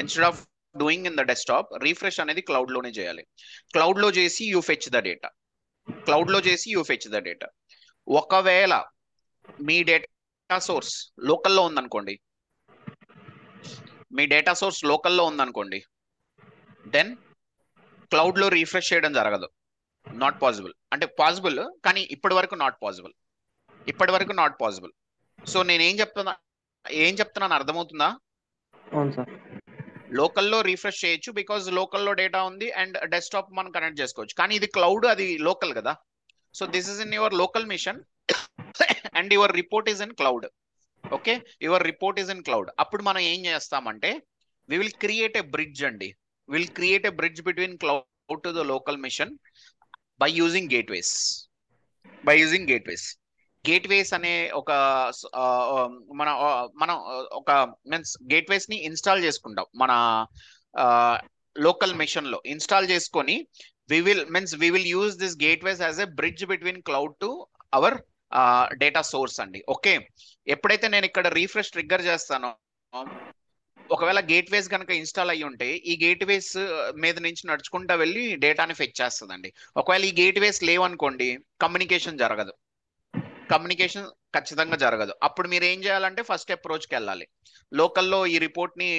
A: Instead of doing in the desktop, refresh అనేది క్లౌడ్ లోనే చేయాలి. క్లౌడ్ లో చేసి యూ ఫెచ్ ద డేటా. ఒకవేళ మీ డేటా సోర్స్ లోకల్లో ఉందనుకోండి, దెన్ క్లౌడ్ లో రీఫ్రెష్ చేయడం జరగదు. Not possible. అంటే పాసిబుల్, కానీ ఇప్పటి వరకు నాట్ పాసిబుల్. సో నేను ఏం చెప్తున్నాను అర్థమవుతుందా? లోకల్లో రీఫ్రెష్ చేయొచ్చు, బికాజ్ లోకల్లో డేటా ఉంది అండ్ డెస్క్టాప్ మనం కనెక్ట్ చేసుకోవచ్చు. కానీ ఇది క్లౌడ్, అది లోకల్ కదా. So this is in your local machine and your report is in cloud. Okay, your report is in cloud. అప్పుడు మనం ఏం చేస్తామంటే we will create a bridge between cloud to the local mission by using gateways. Gateways అనే ఒక మనం ఒక means gateways ని install చేసుకుంటాం మన లోకల్ మిషన్ లో. ఇన్స్టాల్ చేసుకొని we will use this gateways as a bridge between cloud to our data source అండి. ఓకే, ఎప్పుడైతే నేను ఇక్కడ రీఫ్రెష్ ట్రిగ్గర్ చేస్తానో, ఒకవేళ గేట్వేస్ కనుక ఇన్స్టాల్ అయ్యి ఉంటే ఈ గేట్వేస్ మీద నుంచి నడుచుకుంటా వెళ్ళి డేటాని ఫెచ్ చేస్తుందండి. ఒకవేళ ఈ గేట్వేస్ లేవనుకోండి, కమ్యూనికేషన్ ఖచ్చితంగా జరగదు. అప్పుడు మీరు ఏం చేయాలంటే ఫస్ట్ అప్రోచ్కి వెళ్ళాలి. లోకల్లో ఈ రిపోర్ట్ ని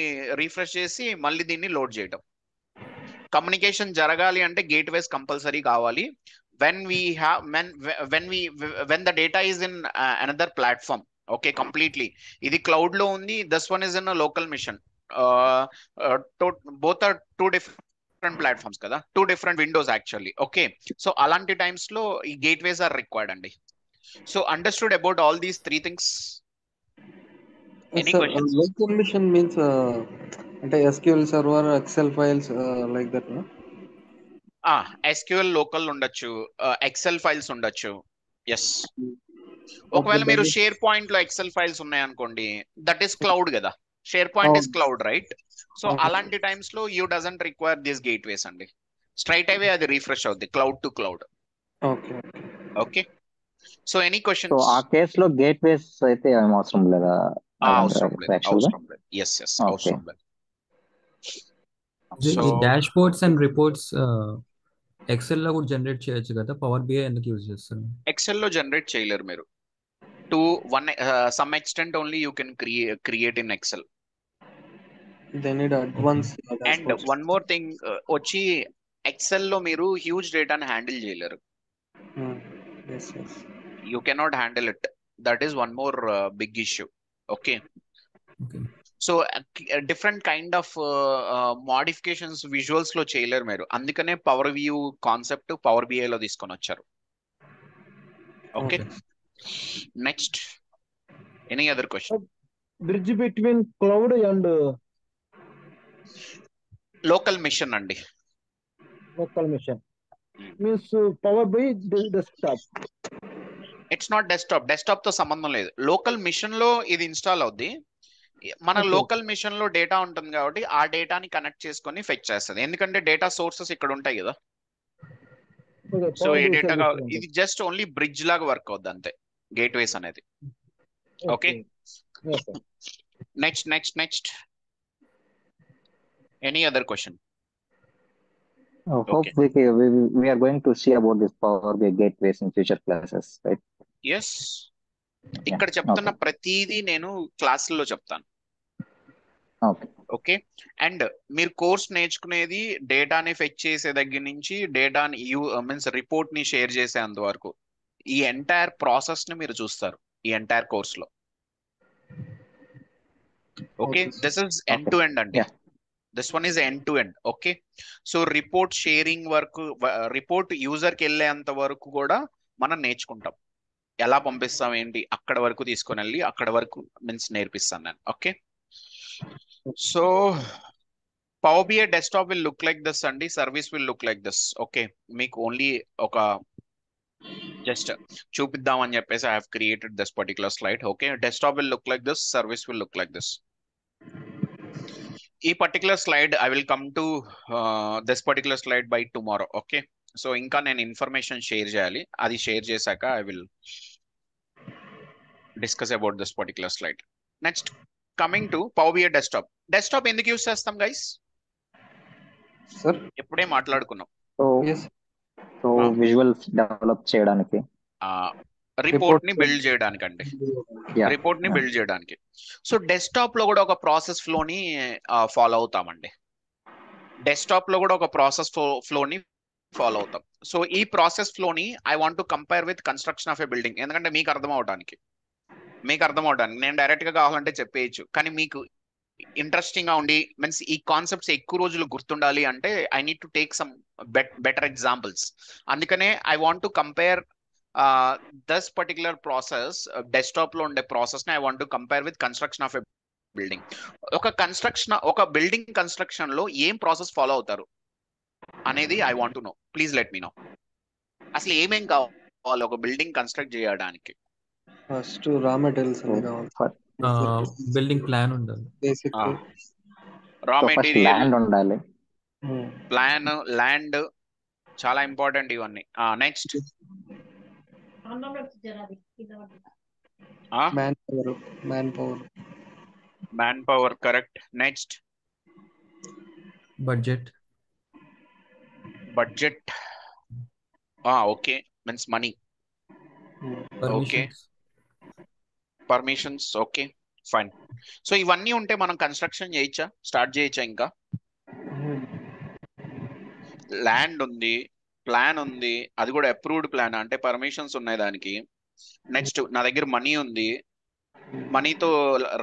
A: రీఫ్రెష్ చేసి మళ్ళీ దీన్ని లోడ్ చేయడం. కమ్యూనికేషన్ జరగాలి అంటే గేట్వేస్ కంపల్సరీ కావాలి. when the data is in another platform, okay, completely ఇది క్లౌడ్ లో ఉంది, this one is in a local mission, both are 2 different platforms కదా, 2 different windows actually. Okay, so అలాంటి టైమ్స్ లో ఈ gateways are required అండి. So understood about all these 3 things? Any questions?
G: Local mission means అంటే SQL server, Excel files like that, no?
A: SQL local ఉండొచ్చు, XL files ఉండొచ్చు. Yes, ఒకవేళ మీరు share point లో ఎక్సెల్ ఫైల్స్ ఉన్నాయనుకోండి, దట్ ఈస్ క్లౌడ్ కదా. Share point is cloud, right? So అలాంటి times లో you doesn't require this gateways అండి. స్ట్రైట్ అవే అది రీఫ్రెష్ అవుద్ది cloud to cloud. Okay, so any questions?
C: So ఆ కేస్ లో గేట్వేస్ అయితే ఏం అవసరం లేదా?
A: అవసరం లేదు. ఎస్ అవసరం లేదు. సో
J: ఈ dashboards and reports Excel లో కూడా జనరేట్ చేయొచ్చు కదా, పవర్ బిఐ ఎందుకు యూజ్ చేస్తారు?
A: ఎక్సెల్ లో జనరేట్ చేయలేరు మీరు. To some extent only you can create in Excel.
G: They need advanced
A: And
G: dashboards.
A: one more thing, వచ్చి ఎక్సెల్ లో మీరు హ్యూజ్ డేటాను హ్యాండిల్ చేయలేరు.
G: Yes, yes.
A: You cannot handle it. That is one more big issue. Okay.
J: Okay.
A: So different kind of modifications visuals లో చేయలేరు మీరు. అందుకనే power view concept power BI లో తీసుకొని వచ్చారు. Okay, next any other question?
B: Bridge between cloud and
A: local machine అండి.
B: Local machine means power BI desktop.
A: It's not desktop. Desktop తో సంబంధం లేదు. లోకల్ మిషన్ లో ఇది ఇన్స్టాల్ అవుద్ది. మన లోకల్ మిషన్ లో డేటా ఉంటుంది కాబట్టి ఆ డేటాని కనెక్ట్ చేసుకొని ఫెచ్ చేస్తుంది. ఎందుకంటే డేటా సోర్సెస్ ఇక్కడ ఉంటాయి కదా. సో ఈ డేటా ఇది జస్ట్ ఓన్లీ బ్రిడ్జ్ లాగా వర్క్ అవుద్ది అంతే, గేట్వేస్ అనేది. Okay, next next next any other question?
C: Hope we are going to see about this Power BI gateways in future classes, right?
A: Yes. ఇక్కడ చెప్తున్న ప్రతిదీ నేను క్లాసుల్లో చెప్తాను. ఓకే, అండ్ మీరు కోర్స్ నేర్చుకునేది డేటాని ఫెచ్ చేసే దగ్గర నుంచి డేటాని మీన్స్ రిపోర్ట్ ని షేర్ చేసేంత వరకు ఈ ఎంటైర్ ప్రాసెస్ ని మీరు చూస్తారు ఈ ఎంటైర్ కోర్స్ లో. Okay, this is end to end అండి. This one is end to end. Okay, so report sharing వరకు, రిపోర్ట్ యూజర్కి వెళ్ళేంత వరకు కూడా మనం నేర్చుకుంటాం. ఎలా పంపిస్తాం ఏంటి అక్కడ వరకు తీసుకొని వెళ్ళి అక్కడ వరకు మీన్స్ నేర్పిస్తాను నేను. Okay, so power BI desktop will look like this అండి. Service will look like this. Okay, మీకు ఓన్లీ ఒక జస్ట్ చూపిద్దామని చెప్పేసి I have created this particular slide. Okay, desktop will look like this, service will look like this. ఈ particular slide I will come to this particular slide by tomorrow. Okay, so ఇంకా నేను information share చేయాలి. అది share చేశాక I will discuss about this particular slide. Next coming to power BI desktop. Desktop ఎందుకు use చేస్తాం guys?
G: Sir
A: ఎప్పుడే మాట్లాడుకున్నాం.
C: So visuals develop చేయడానికి,
A: రిపోర్ట్ ని బిల్డ్ చేయడానికి అండి. రిపోర్ట్ ని బిల్డ్ చేయడానికి. సో డెస్క్టాప్ లో కూడా ఒక ప్రాసెస్ ఫ్లోని ఫాలో అవుతామండి. డెస్క్టాప్ లో కూడా ఒక ప్రాసెస్ ఫ్లోని ఫాలో అవుతాం. సో ఈ ప్రాసెస్ ఫ్లోని I want to compare with construction of a building. ఎందుకంటే మీకు అర్థం అవడానికి నేను డైరెక్ట్ గా కావాలంటే చెప్పేయచ్చు, కానీ మీకు ఇంట్రెస్టింగ్ గా ఉండి మీన్స్ ఈ కాన్సెప్ట్స్ ఎక్కువ రోజులు గుర్తుండాలి అంటే I need to take some better examples. అందుకనే I want to compare this particular process, desktop లో ఉండే ప్రాసెస్ ని I want to compare with construction of a building. ఒక బిల్డింగ్ కన్స్ట్రక్షన్ లో ఏం ప్రాసెస్ ఫాలో అవుతారు అనేది I want to know. Please let me know. అసలు ఏమేం కావాలి ఒక బిల్డింగ్ కన్స్ట్రక్ట్ చేయడానికి?
G: ఫస్ట్ రా మెటీరియల్స్ అన్ని కావాలి.
J: బిల్డింగ్ ప్లాన్ ఉండాలి.
G: బేసిక్
A: రా మెటీరియల్,
C: ల్యాండ్ ఉండాలి.
A: ప్లాన్, ల్యాండ్ చాలా ఇంపార్టెంట్ ఇవన్నీ. Next man power correct. Next
J: budget.
A: Okay, means money. Okay, permissions. Okay, fine. So ఇవన్నీ ఉంటే మనం కన్స్ట్రక్షన్ చేయొచ్చా, స్టార్ట్ చేయొచ్చా? ఇంకా ల్యాండ్ ఉంది, ప్లాన్ ఉంది, అది కూడా అప్రూవ్డ్ ప్లాన్ అంటే పర్మిషన్స్ ఉన్నాయి దానికి. నెక్స్ట్ నా దగ్గర మనీ ఉంది, మనీతో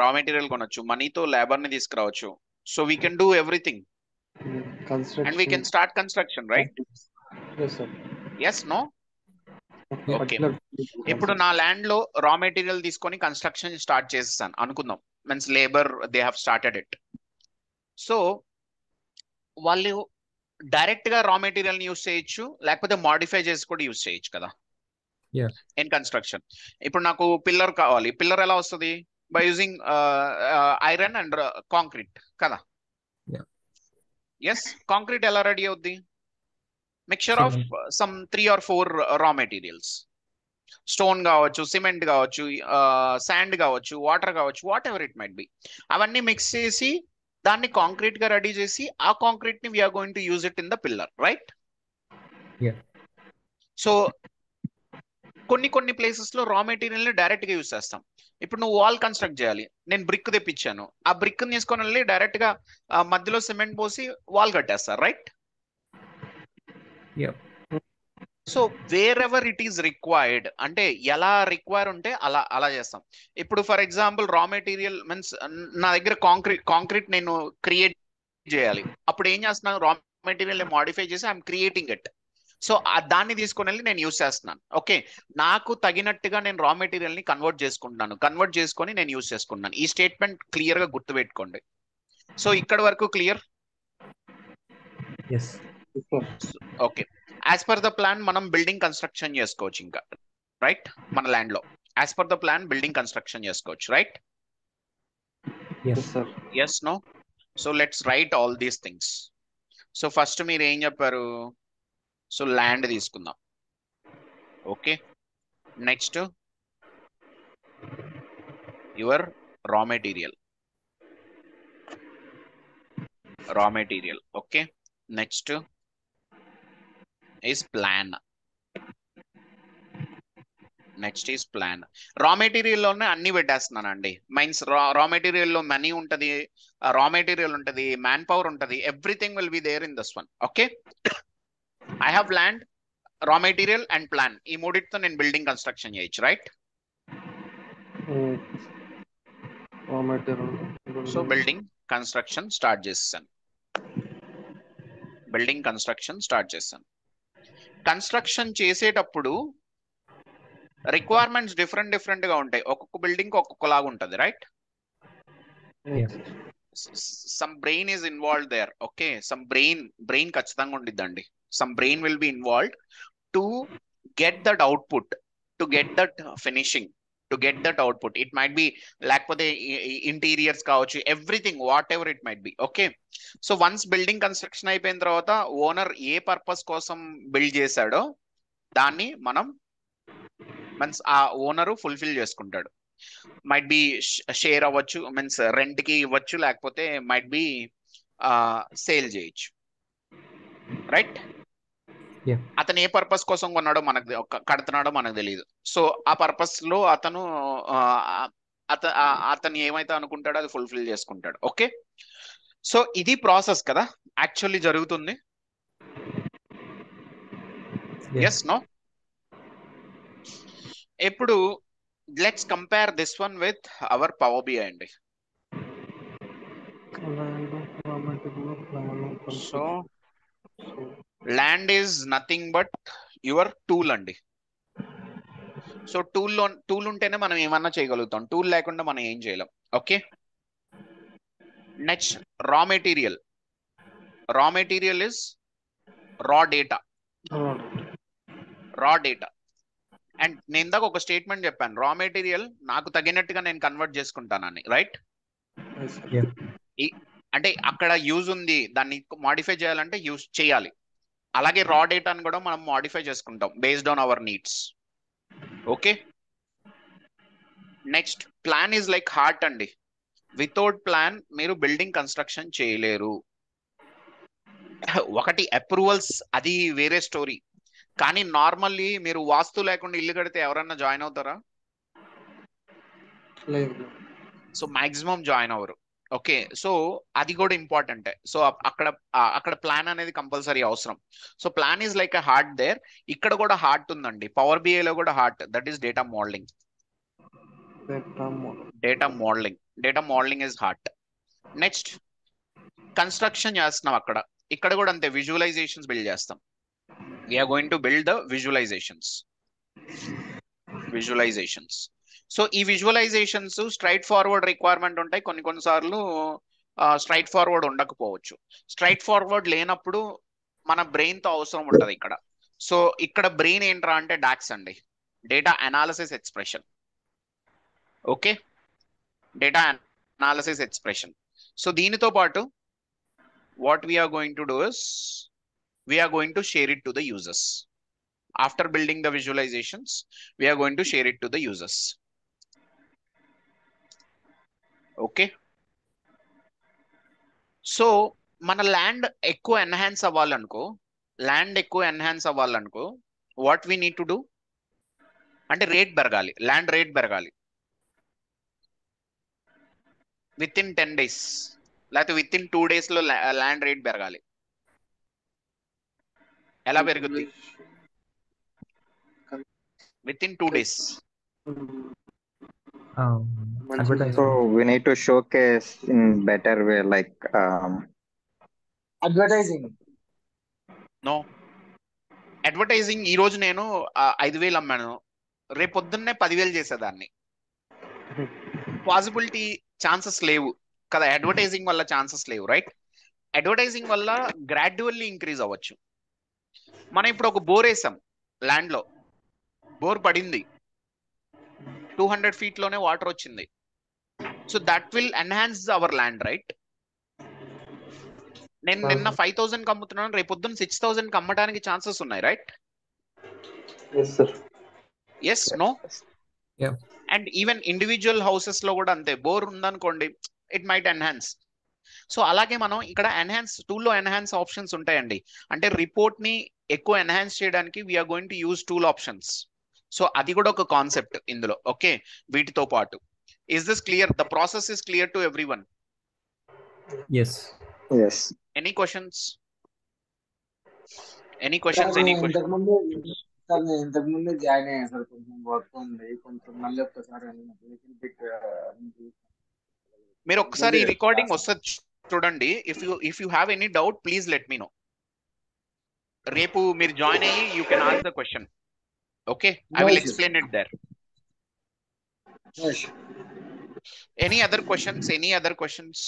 A: రా మెటీరియల్ కొనొచ్చు, మనీతో లేబర్ ని తీసుకురావచ్చు. So we can do everything and we can start construction, right? Yes, no? Okay, ఇప్పుడు నా ల్యాండ్ లో రా మెటీరియల్ తీసుకొని కన్స్ట్రక్షన్ స్టార్ట్ చేసేసాను అనుకుందాం. Means labour they have started it. So వాళ్ళు డైరెక్ట్ గా రా మెటీరియల్ ని యూస్ చేయొచ్చు, లేకపోతే మాడిఫై చేసి కూడా యూస్ చేయొచ్చు కదా ఇన్ కన్స్ట్రక్షన్. ఇప్పుడు నాకు పిల్లర్ కావాలి. పిల్లర్ ఎలా వస్తుంది? By using iron and concrete కదా. ఎస్, కాంక్రీట్ ఎలా రెడీ అవుద్ది? Mixture of some 3 or 4 raw materials. Stone కావచ్చు, సిమెంట్ కావచ్చు, శాండ్ కావచ్చు, వాటర్ కావచ్చు, whatever it might be. అవన్నీ మిక్స్ చేసి దాన్ని కాంక్రీట్ గా రెడీ చేసి ఆ కాంక్రీట్ ని we're going to use it in the pillar, right?
J: Yeah.
A: So కొన్ని ప్లేసెస్ లో రా మెటీరియల్ ని డైరెక్ట్ గా యూజ్ చేస్తాం. ఇప్పుడు నువ్వు వాల్ కన్స్ట్రక్ట్ చేయాలి, నేను బ్రిక్ తెప్పించాను, ఆ బ్రిక్ తీసుకొని వెళ్ళి డైరెక్ట్ గా మధ్యలో సిమెంట్ పోసి వాల్ కట్టేస్తారు, right?
J: Yeah.
A: So wherever it is required, అంటే ఎలా రిక్వైర్ ఉంటే అలా చేస్తాం. ఇప్పుడు for example raw material means నా దగ్గర కాంక్రీట్ నేను క్రియేట్ చేయాలి, అప్పుడు ఏం చేస్తున్నాను, రా మెటీరియల్ మాడిఫై చేసి ఐఎమ్ క్రియేటింగ్ ఇట్. సో దాన్ని తీసుకొని వెళ్ళి నేను యూస్ చేస్తున్నాను. ఓకే, నాకు తగినట్టుగా నేను రా మెటీరియల్ ని కన్వర్ట్ చేసుకొని నేను యూస్ చేసుకుంటున్నాను. ఈ స్టేట్మెంట్ క్లియర్ గా గుర్తుపెట్టుకోండి. సో ఇక్కడ వరకు clear?
J: Yes.
A: Okay, as per the plan మనం బిల్డింగ్ కన్స్ట్రక్షన్ చేసుకోవచ్చు ఇంకా, రైట్? మన ల్యాండ్ లో as per the plan building construction చేసుకోవచ్చు, right?
J: Yes, sir.
A: Yes, no? So let's write all these things. So first మీరు ఏం చెప్పారు? సో ల్యాండ్ తీసుకుందాం. Okay, next your raw material. Okay, next is plan. Raw material లోనే అన్ని పెట్టేస్తున్నానండి. Means raw material లో money ఉంటది, రా మెటీరియల్ ఉంటది, మ్యాన్ పవర్ ఉంటది, everything will be there in this one. Okay, I have land, raw material and plan, ఈ మూడిటితో నేను బిల్డింగ్ కన్స్ట్రక్షన్ చేయొచ్చు, right? So building construction start చేస్తాను. కన్స్ట్రక్షన్ చేసేటప్పుడు రిక్వైర్మెంట్స్ డిఫరెంట్ గా ఉంటాయి. ఒక్కొక్క బిల్డింగ్ ఒక్కొక్కలాగా ఉంటుంది, right? Some brain is involved there. Okay, some brain ఖచ్చితంగా ఉండిద్దండి. Some brain will be involved to get that output, to get that finishing, to get that output. It might be లేకపోతే interiors కావచ్చు, everything what ever it might B. Okay, so once building construction అయిపోయిన తర్వాత owner ఏ purpose కోసం build చేశాడో దాన్ని మనం means ఆ owner fulfil చేసుకుంటాడు. మైట్ బి షేర్ అవ్వచ్చు, మీన్స్ రెంట్ కి ఇవ్వచ్చు, లేకపోతే మైట్ బి సేల్ చేయొచ్చు, రైట్? అతను ఏ పర్పస్ కోసం కొన్నాడో కడుతున్నాడో మనకు తెలియదు. సో ఆ పర్పస్ లో అతను ఏమైతే అనుకుంటాడో అది ఫుల్ఫిల్ చేసుకుంటాడు. ఓకే, సో ఇది ప్రాసెస్ కదా యాక్చువల్లీ జరుగుతుంది. Yes, no? ఇప్పుడు let's compare this one with our power BI అండి. So land is nothing but your tool అండి. సో టూల్ ఉంటేనే మనం ఏమన్నా చేయగలుగుతాం, టూల్ లేకుండా మనం ఏం చేయలేం. Okay, next raw material is raw data. And నేను ఇందాక ఒక స్టేట్మెంట్ చెప్పాను, రా మెటీరియల్ నాకు తగినట్టుగా నేను కన్వర్ట్ చేసుకుంటానని, రైట్? అంటే అక్కడ యూజ్ ఉంది, దాన్ని మాడిఫై చేయాలంటే యూజ్ చేయాలి. అలాగే రా డేటాను కూడా మనం మాడిఫై చేసుకుంటాం based on our needs. Okay, next plan is like heart అండి. వితౌట్ ప్లాన్ మీరు బిల్డింగ్ కన్స్ట్రక్షన్ చేయలేరు. ఒకటి అప్రూవల్స్, అది వేరే స్టోరీ. కానీ నార్మల్లీ మీరు వాస్తు లేకుండా ఇల్లు కడితే ఎవరన్నా జాయిన్ అవుతారా? సో మాక్సిమం జాయిన్ అవ్వరు. ఓకే, సో అది కూడా ఇంపార్టెంటే. సో అక్కడ ప్లాన్ అనేది కంపల్సరీ అవసరం. So plan is like a heart there. ఇక్కడ కూడా హార్ట్ ఉందండి, పవర్ బిఐ లో కూడా heart, that is data modelling. Data modelling is heart. Next construction చేస్తున్నాం ఇక్కడ కూడా అంతే, విజువలైజేషన్స్ బిల్డ్ చేస్తాం. We're going to build the visualisations. So ఈ విజువలైజేషన్స్ స్ట్రైట్ ఫార్వర్డ్ రిక్వైర్మెంట్ ఉంటాయి, కొన్నిసార్లు స్ట్రైట్ ఫార్వర్డ్ ఉండకపోవచ్చు. స్ట్రైట్ ఫార్వర్డ్ లేనప్పుడు మన బ్రెయిన్ తో అవసరం ఉంటుంది ఇక్కడ. సో ఇక్కడ బ్రెయిన్ ఏంట్రా అంటే డాక్స్ అండి, data analysis expression. Okay, data analysis expression. So దీనితో పాటు what we are going to do is we are going to share it to the users. After building the visualizations, we are going to share it to the users. Okay, so మన land ఎక్కువ enhance అవ్వాలనుకో what we need to do అంటే rate పెరగాలి, land rate పెరగాలి within 10 days, లేకపోతే within 2 days లో land rate పెరగాలి. ఎలా పెరుగుద్ది? Within 2 days.
C: So we need to showcase in better way, like
I: advertising.
A: No advertising ఈ రోజు నేను 5,000 అమ్మాను, రేపు పొద్దున్నే 10,000 చేసేదాన్ని. పాసిబిలిటీ ఛాన్సెస్ లేవు కదా, అడ్వర్టైజింగ్ వల్ల ఛాన్సెస్ లేవు, రైట్? అడ్వర్టైజింగ్ వల్ల గ్రాడ్యువల్లీ ఇంక్రీజ్ అవ్వచ్చు. మనం ఇప్పుడు ఒక బోర్ వేసాం, ల్యాండ్ లో బోర్ పడింది, 200 feet లోనే వాటర్ వచ్చింది. So that will enhance our land, right? నేను నిన్న 5,000 అమ్ముతున్నాను, రేపు పొద్దున్న 6,000 అమ్మడానికి ఛాన్సెస్ ఉన్నాయి, right? Yes, no? And even individual houses లో కూడా అంతే, బోర్ ఉందనుకోండి ఇట్ మైట్ ఎన్హాన్స్. సో అలాగే మనం ఇక్కడ టూల్లో ఎన్హాన్స్ ఆప్షన్స్ ఉంటాయండి. అంటే రిపోర్ట్ ని ఎక్కువ ఎన్హాన్స్ చేయడానికి we're going to use tool options. So అది కూడా ఒక కాన్సెప్ట్ ఇందులో. ఓకే, వీటితో పాటు is this clear? The process is clear to everyone?
J: Yes.
A: Any questions? Any questions?
I: ఇంతకు ముందు జాయిన్ అయ్యాను సార్, కొంచెం వర్క్ ఉంది, కొంచెం మళ్ళీ ఒక్కసారి
A: మీరు ఒక్కసారి రికార్డింగ్ వస్తుంది చూడండి. If you have any doubt please let me know. రేపు మీరు జాయిన్ అయ్యి you can ask the question. Okay, I will explain it there. Any other questions?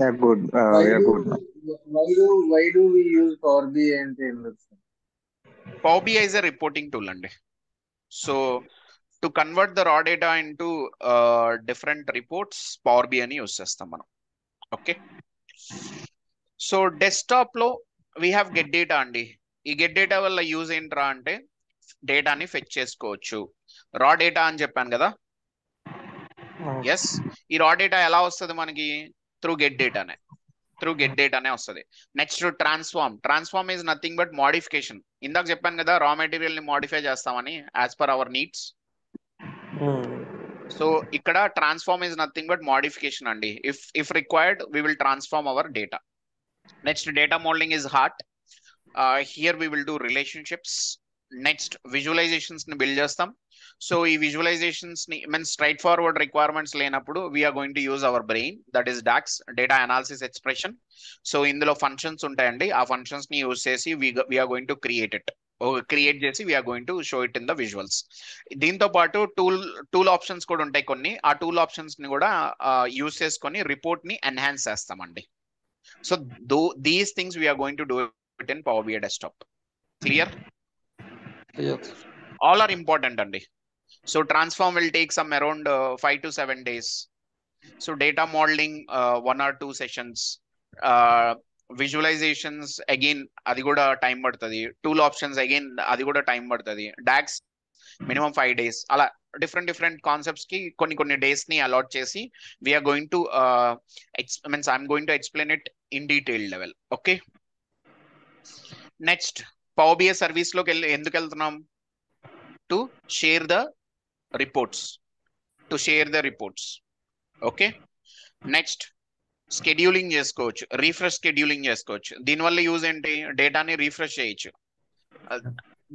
C: yeah, good. We are good.
I: Why do we use Power BI అంటే ఎందుకు sir?
A: Power BI is a reporting tool అండి. So to convert the raw data into different reports, Power BI ని use చేస్తాం మనం. Okay, so desktop లో we have get data అండి. ఈ get data వల్ల యూజ్ ఏంట్రా అంటే డేటాని ఫెచ్ చేసుకోవచ్చు. రా డేటా అని చెప్పాను కదా. ఎస్, ఈ రా డేటా ఎలా వస్తుంది మనకి? త్రూ గెట్ డేటానే వస్తుంది. Next transform is nothing but modification. ఇందాక చెప్పాను కదా రా మెటీరియల్ ని మోడిఫై చేస్తామని as per our needs. So ఇక్కడ transform is nothing but modification అండి. If required we will transform our data. Next data modelling is heart. Here we will do relationships. Next visualisations ని build చేస్తాం. So ఈ visualisations ని means straightforward requirements లేనప్పుడు we are going to use our brain, that is docs, data analysis expression. So ఇందులో functions ఉంటాయండి, ఆ functions ని use చేసి వీఆర్ గోయింగ్ టు క్రియేట్ చేసి we're going to show it in the visuals. దీంతో పాటు tool options కూడా ఉంటాయి కొన్ని. ఆ టూల్ ఆప్షన్స్ ని కూడా యూజ్ చేసుకొని రిపోర్ట్ ని ఎన్హాన్స్ చేస్తామండి. So these things we're going to do it in power BI desktop. Clear? All are important అండి. So transform will take some around 5 to 7 days. So data modeling 1 or 2 sessions. Visualizations again అది కూడా time పడుతుంది. Tool options again అది కూడా time పడుతుంది. DAX minimum 5 days. అలా different concepts కి కొన్ని డేస్ ని అలాట్ చేసి we're going to I'm going to explain it in detail level. Okay, next power BI service లోకి ఎందుకు వెళ్తున్నాం? To share the reports. Okay, next scheduling చేసుకోవచ్చు, రీఫ్రెష్ స్కెడ్యూలింగ్ చేసుకోవచ్చు. దీనివల్ల యూజ్ ఏంటి? డేటాని రీఫ్రెష్ చేయొచ్చు.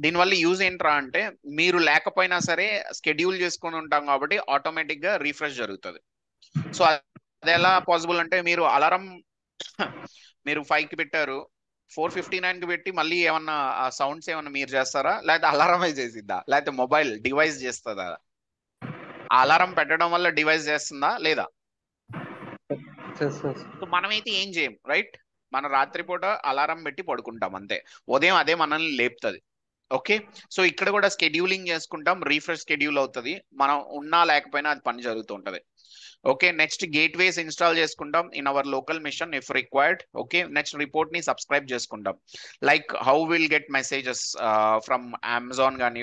A: దీనివల్ల యూజ్ ఏంట్రా అంటే మీరు లేకపోయినా సరే స్కెడ్యూల్ చేసుకొని ఉంటాం కాబట్టి ఆటోమేటిక్ గా రీఫ్రెష్ జరుగుతుంది. సో అది ఎలా పాసిబుల్ అంటే మీరు అలారం మీరు 5కి పెట్టారు, 4:59కి పెట్టి మళ్ళీ ఏమన్నా సౌండ్స్ ఏమన్నా మీరు చేస్తారా, లేకపోతే అలారమే చేసిద్దా, లేకపోతే మొబైల్ డివైస్ చేస్తుందా? అలారం పెట్టడం వల్ల డివైస్ చేస్తుందా లేదా? సో మనమైతే ఏం చేయం, రైట్? మన రాత్రిపూట అలారం పెట్టి పడుకుంటాం అంతే, ఉదయం అదే మనల్ని లేపుతుంది. ఓకే, సో ఇక్కడ కూడా స్కెడ్యూలింగ్ చేసుకుంటాం, రీఫ్రెష్ స్కెడ్యూల్ అవుతుంది, మనం ఉన్నా లేకపోయినా అది పని జరుగుతూ ఉంటది. ఓకే, నెక్స్ట్ గేట్వేస్ ఇన్స్టాల్ చేసుకుంటాం in our local machine if required. Okay, next report ని సబ్స్క్రైబ్ చేసుకుంటాం. Like how will get messages from Amazon కానీ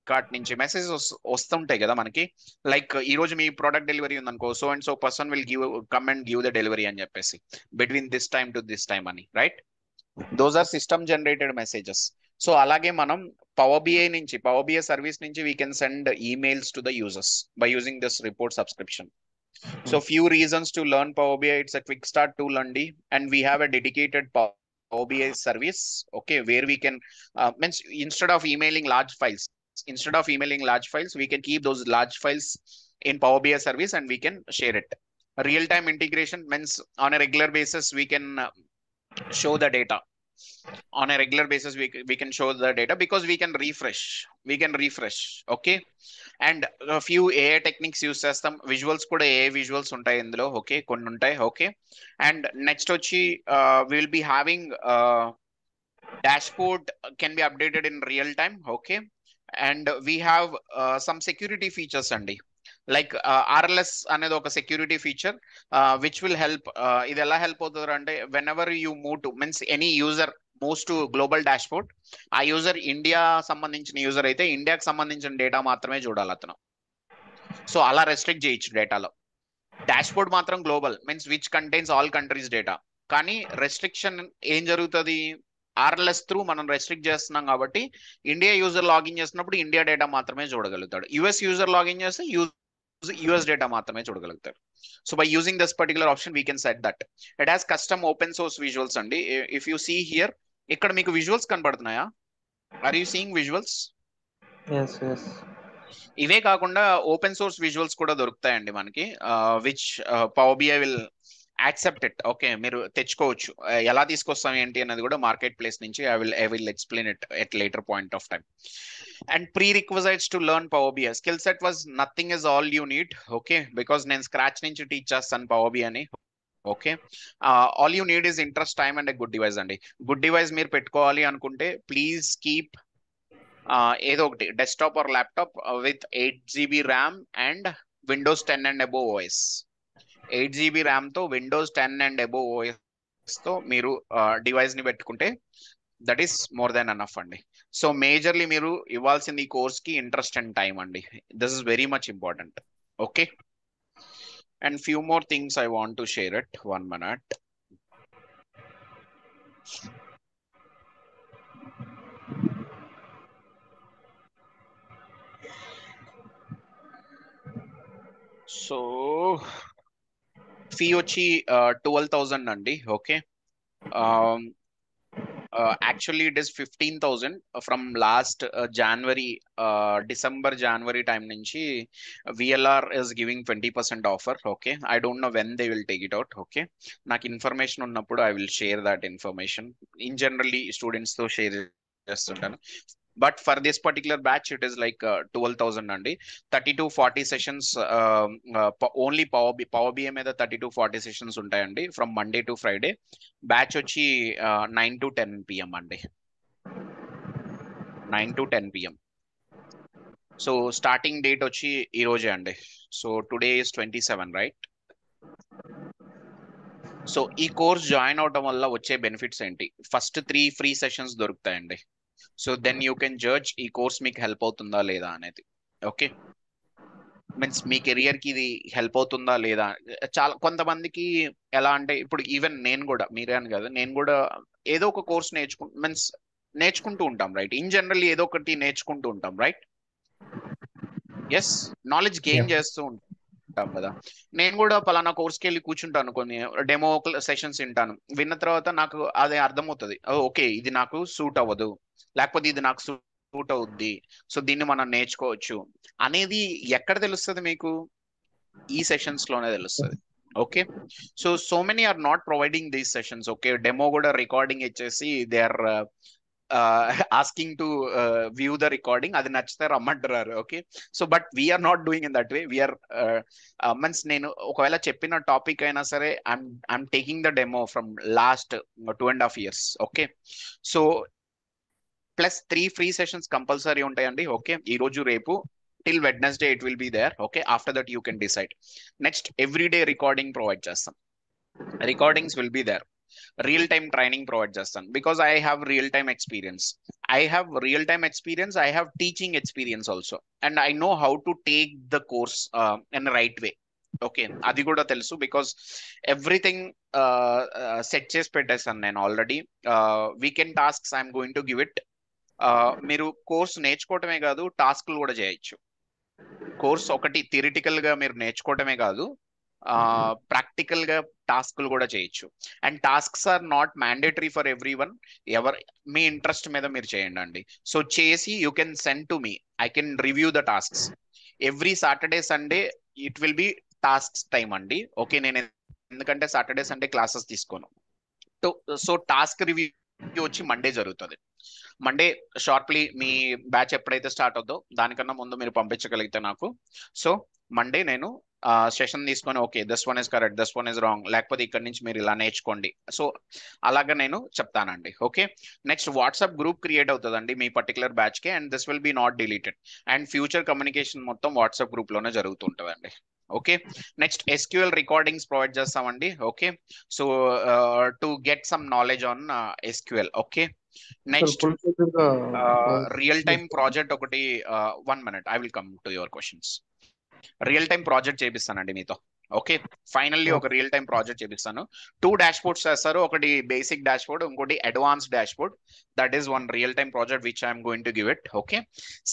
A: కార్ట్ నుంచి మెసేజ్ వస్తుంటాయి కదా మనకి, లైక్ ఈ రోజు మీ ప్రోడక్ట్ డెలివరీ ఉందనుకో, so and so person will come and give the delivery అని చెప్పేసి between this time to this time అని, right? Those are system generated messages. So అలాగే మనం పవర్ బిఐ సర్వీస్ నుంచి we can send emails to the users by using this report subscription. So few reasons to learn Power BI. It's a quick start tool only, and we have a dedicated Power BI service, okay, where we can means instead of emailing large files, we can keep those large files in Power BI service and we can share it. Real-time integration means on a regular basis we can show the data. On a regular basis we can show the data because we can refresh, okay. And a few AI techniques use చేస్తాం. Visuals కూడా AI visuals ఉంటాయి ఇందులో, okay, కొన్ని ఉంటాయి, okay. And next వచ్చి we will be having dashboard can be updated in real time, okay. And we have some security features అండి, like RLS అనేది ఒక security feature which will help. ఇది ఎలా హెల్ప్ అవుతుంది అంటే, when ever you move to means any user moves to global dashboard, ఆ user India సంబంధించిన user అయితే ఇండియాకి సంబంధించిన డేటా మాత్రమే చూడాలి అతను. సో అలా రెస్ట్రిక్ట్ చేయొచ్చు డేటాలో. డాష్బోర్డ్ మాత్రం global means which contains all countries data. కానీ రెస్ట్రిక్షన్ ఏం జరుగుతుంది, RLS త్రూ మనం రెస్ట్రిక్ట్ చేస్తున్నాం కాబట్టి ఇండియా యూజర్ లాగిన్ చేసినప్పుడు ఇండియా డేటా మాత్రమే చూడగలుగుతాడు, యుఎస్ యూజర్ లాగిన్ చేస్తే US data మాత్రమే చూడగలుగుతారు. So by using this particular option we can set that. It has custom open source visuals అండి. If you see here, ఇక్కడ మీకు visuals కనబడుతున్నాయా? Are you seeing visuals?
C: yes.
A: ఇవే కాకుండా open source visuals కూడా దొరుకుతాయండి మనకి, which power BI will accept it, okay. మీరు తెచ్చుకోవచ్చు. ఎలా తీసుకొస్తాం ఏంటి అనేది కూడా మార్కెట్ ప్లేస్ నుంచి I will explain it at later point of time. And prerequisites to learn Power BI. Skill set was nothing is all you need, okay, because నేను scratch నుంచి టీచ్ చేస్తాను Power BI అని, okay. All you need is interest, time and good device అండి. Good device మీరు పెట్టుకోవాలి అనుకుంటే please keep ఏదో ఒకటి desktop are laptop with 8GB RAM and Windows 10 and above OS. 8GB RAM తో విండోస్ 10 అండ్ అబోవ్ ఓఎస్ తో మీరు device ని పెట్టుకుంటే that is more than enough అండి. సో మేజర్లీ మీరు ఇవ్వాల్సింది ఈ కోర్స్ కి ఇంట్రెస్ట్ అండ్ టైం అండి. This is very much important, okay. And few more things I want to share it. 1 minute. So fee వచ్చి 12,000 అండి, okay. Actually it is 15,000 from last December January time nunchi VLR is giving 20% offer, okay. I don't know when they will take it out, okay. Nak information unnappudu I will share that information. In generally students tho share chestuntanu, but for this particular batch it is like 12,000 andi. 30 to 40 sessions only Power BI మీద 30 to 40 sessions ఉంటాయండి from Monday to Friday. Batch వచ్చి 9 to 10 PM అండి, 9 to 10 PM. So starting date వచ్చి ఈ రోజే అండి. So today is 27, right? So ఈ course join అవడం వల్ల వచ్చే బెనిఫిట్స్ ఏంటి? ఫస్ట్ 3 ఫ్రీ సెషన్స్ దొరుకుతాయండి. So then you can judge ఈ కోర్స్ మీకు హెల్ప్ అవుతుందా లేదా అనేది, ఓకే. మీన్స్ మీ కెరియర్ కి ఇది హెల్ప్ అవుతుందా లేదా. చాలా కొంతమందికి ఎలా అంటే, ఇప్పుడు ఈవెన్ నేను కూడా, మీరే అని కదా, నేను కూడా ఏదో ఒక కోర్స్ నేర్చుకుంటూ ఉంటాం, రైట్? ఇన్ జనరల్ ఏదో ఒకటి నేర్చుకుంటూ ఉంటాం, రైట్? ఎస్, నాలెడ్జ్ గెయిన్ చేస్తూ ఉంటాం కదా. నేను కూడా పలానా కోర్స్కి వెళ్ళి కూర్చుంటాను, కొన్ని డెమో సెషన్స్ వింటాను. విన్న తర్వాత నాకు అది అర్థమవుతుంది, ఓకే ఇది నాకు సూట్ అవ్వదు, లేకపోతే ఇది నాకు సూట్ అవుద్ది, సో దీన్ని మనం నేర్చుకోవచ్చు అనేది ఎక్కడ తెలుస్తుంది మీకు? ఈ సెషన్స్ లోనే తెలుస్తుంది, okay. So many are not providing these sessions, okay. Demo కూడా రికార్డింగ్ ఇచ్చేసి they are asking to view the recording, అది నచ్చితే రమ్మంటారు, okay. So but we're not doing in that way. We're means నేను ఒకవేళ చెప్పిన టాపిక్ అయినా సరే I'm taking the demo from last 2.5 years, okay. So plus 3 free sessions compulsory ఉంటాయండి, okay. ఈ రోజు రేపు till Wednesday it will be there, okay. After that you can decide. Next everyday recording provide చేస్తాం, recordings will be there. Real time training provide చేస్తాను, because I have real time experience. I have teaching experience also, and I know how to take the course in the right way. Okay, అది కూడా తెలుసు, because everything set చేసి పెట్టేస్తాను నేను already. Weekend tasks I'm going to give it. మీరు course నేర్చుకోవటమే కాదు, టాస్క్లు కూడా చేయొచ్చు. కోర్స్ ఒకటి థియరిటికల్ గా మీరు నేర్చుకోవటమే కాదు, ప్రాక్టికల్ గా టాస్క్లు కూడా చేయొచ్చు. And tasks are not mandatory for everyone. మీ ఇంట్రెస్ట్ మీద మీరు చేయండి అండి. సో చేసి you can send to me, I can review the tasks. Every Saturday Sunday it will be tasks time అండి. ఓకే, నేను ఎందుకంటే సాటర్డే సండే క్లాసెస్ తీసుకోను. సో టాస్క్ రివ్యూ వచ్చి మండే జరుగుతుంది. మండే షార్ప్లీ మీ బ్యాచ్ ఎప్పుడైతే స్టార్ట్ అవుతుందో దానికన్నా ముందు మీరు పంపించగలిగితే నాకు, సో మండే నేను సెషన్ తీసుకొని okay this one is correct, this one is wrong, లేకపోతే ఇక్కడ నుంచి మీరు ఇలా నేర్చుకోండి, సో అలాగా నేను చెప్తానండి. Okay, next WhatsApp group create అవుతుందండి మీ పర్టికులర్ బ్యాచ్ కి, and this will be not deleted. And future communication మొత్తం వాట్సాప్ గ్రూప్ లోనే జరుగుతుంటుందండి. Okay, next SQL recordings provide చేస్తామండి. Okay, so to get some knowledge on SQL. Okay, next real time project ఒకటి, 1 minute I will come to your questions. Real time project చేపిస్తానండి మీతో. Okay, finally ఒక real time project చేపిస్తాను. 2 dash boards చేస్తారు, ఒకటి basic dashboard, ఇంకోటి advance dashboard. That is one real time project which I'm going to give it. Okay,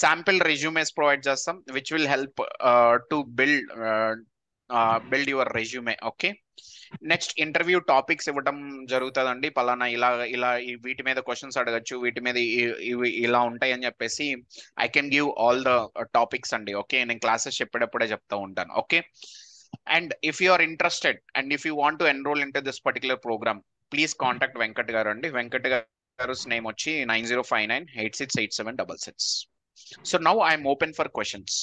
A: sample resumes provide చేస్తాం which will help to build your resume. Okay, next interview topics ఇవ్వడం జరుగుతుందండి. పలానా ఇలా ఇలా వీటి మీద questions అడగచ్చు, వీటి మీద ఇవి ఇలా ఉంటాయి అని చెప్పేసి I can give all the topics అండి. ఓకే, నేను క్లాసెస్ చెప్పేటప్పుడే చెప్తా ఉంటాను. Okay, and if you are interested and if you want to enroll in to this particular program, please contact Venkat garu అండి. వెంకట్ గారు నేమ్ వచ్చి 9059868766. So now I'm open for questions.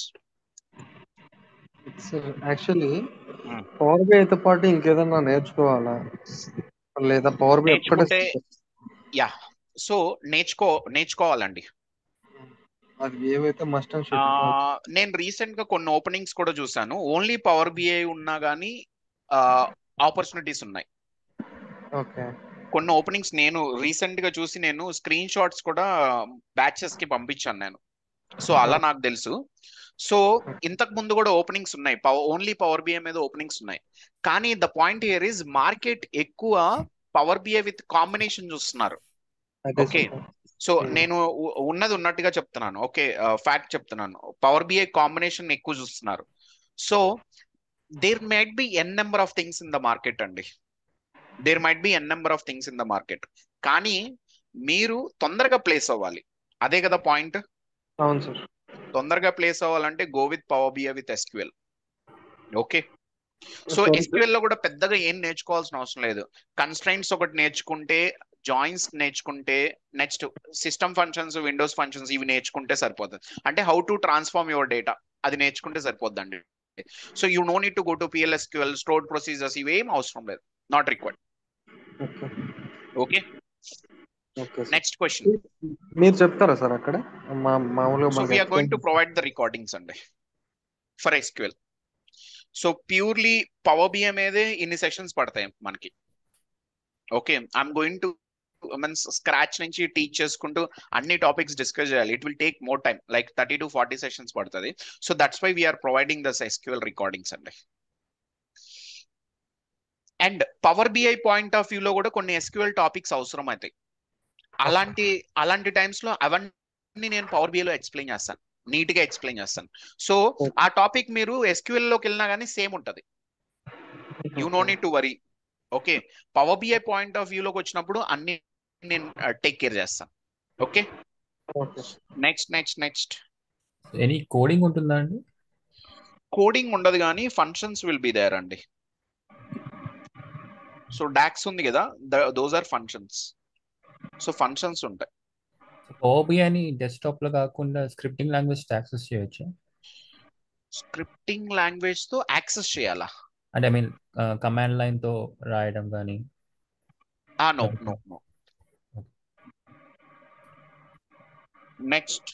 G: Actually power B అయితే పాటు ఇంకేదన్నా నేర్చుకోవాలా, లేదా పవర్ బి ఒక్కటే?
A: Yeah, so నేర్చుకోవాలండి.
G: అది ఏవైతే మస్ట్ అండ్ షుడ్.
A: నేను రీసెంట్ గా కొన్ని ఓపెనింగ్స్ కూడా చూసాను, ఓన్లీ పవర్ బిఐ ఉన్నా గానీ ఆపర్చునిటీస్ ఉన్నాయి.
G: ఓకే,
A: కొన్ని ఓపెనింగ్స్ నేను రీసెంట్ గా చూసి నేను స్క్రీన్ షాట్స్ కూడా బ్యాచెస్ కి పంపించాను నేను. సో అలా నాకు తెలుసు. సో ఇంతకు ముందు కూడా ఓపెనింగ్స్ ఉన్నాయి, ఓన్లీ పవర్ బిఐ మీద ఓపెనింగ్స్ ఉన్నాయి. కానీ the point here is market ఎక్కువ పవర్ బిఐ విత్ కాంబినేషన్ చూస్తున్నారు. ఓకే, సో నేను ఉన్నది ఉన్నట్టుగా చెప్తున్నాను. ఓకే, ఫ్యాక్ట్ చెప్తున్నాను, పవర్ బిఐ కాంబినేషన్ ఎక్కువ చూస్తున్నారు. So there might be N number of things in the market అండి, there might be N number of things in the market. కానీ మీరు తొందరగా ప్లేస్ అవ్వాలి, అదే కదా పాయింట్.
G: అవును సార్,
A: తొందరగా ప్లేస్ అవ్వాలంటే go with power BI with SQL. Okay, so SQL లో కూడా పెద్దగా ఏం నేర్చుకోవాల్సిన అవసరం లేదు. కన్స్ట్రైంట్స్ ఒకటి నేర్చుకుంటే, జాయిన్స్ నేర్చుకుంటే, next system functions, windows functions ఇవి నేర్చుకుంటే సరిపోతుంది. అంటే how to transform your data అది నేర్చుకుంటే సరిపోద్దండి. So you no need to go to PLSQL, stored procedures ఇవేం అవసరం లేదు, not required. Okay, next question
G: మీరు చెప్తారా సార్ అక్కడ మామూలుగా?
A: So we're going to provide the recordings అండి for SQL. So purely power BI మీదే ఇన్ని సెషన్స్ పడతాయి మనకి. Okay, I'm going to means scratch నుంచి టీచ్ చేసుకుంటూ అన్ని టాపిక్స్ డిస్కస్ చేయాలి. It will take more time, like 30 to 40 sessions పడుతుంది. So that's why we're providing this SQL recordings అండి. And power BI point of వ్యూలో కూడా కొన్ని SQL టాపిక్స్ అవసరం అవుతాయి. అలాంటి టైమ్స్ లో అవన్నీ నేను పవర్ బిఐలో ఎక్స్ప్లెయిన్ చేస్తాను, నీట్ గా ఎక్స్ప్లెయిన్ చేస్తాను. సో ఆ టాపిక్ మీరు SQL లోకి వెళ్ళినా కానీ సేమ్ ఉంటుంది, you no need to worry. Okay, power BI point of వ్యూలోకి వచ్చినప్పుడు అన్ని నేను టేక్ కేర్ చేస్తాను. ఓకే, నెక్స్ట్
J: ఎనీ కోడింగ్ ఉంటుందా అండి?
A: కోడింగ్ ఉండదు కానీ ఫంక్షన్స్ విల్ బి దేర్ అండి. సో డాక్స్ ఉంది కదా, those are functions. So functions ఉంటాయి.
J: పవర్ బిఐని డెస్క్టాప్ లో కాకుండా స్క్రిప్టింగ్ లాంగ్వేజ్ యాక్సెస్ చేయొచ్చు?
A: స్క్రిప్టింగ్ లాంగ్వేజ్ తో యాక్సెస్ చేయాలా
J: అంటే ఐ మీన్ కమాండ్ లైన్ తో రాయడం కానీ?
A: No. Next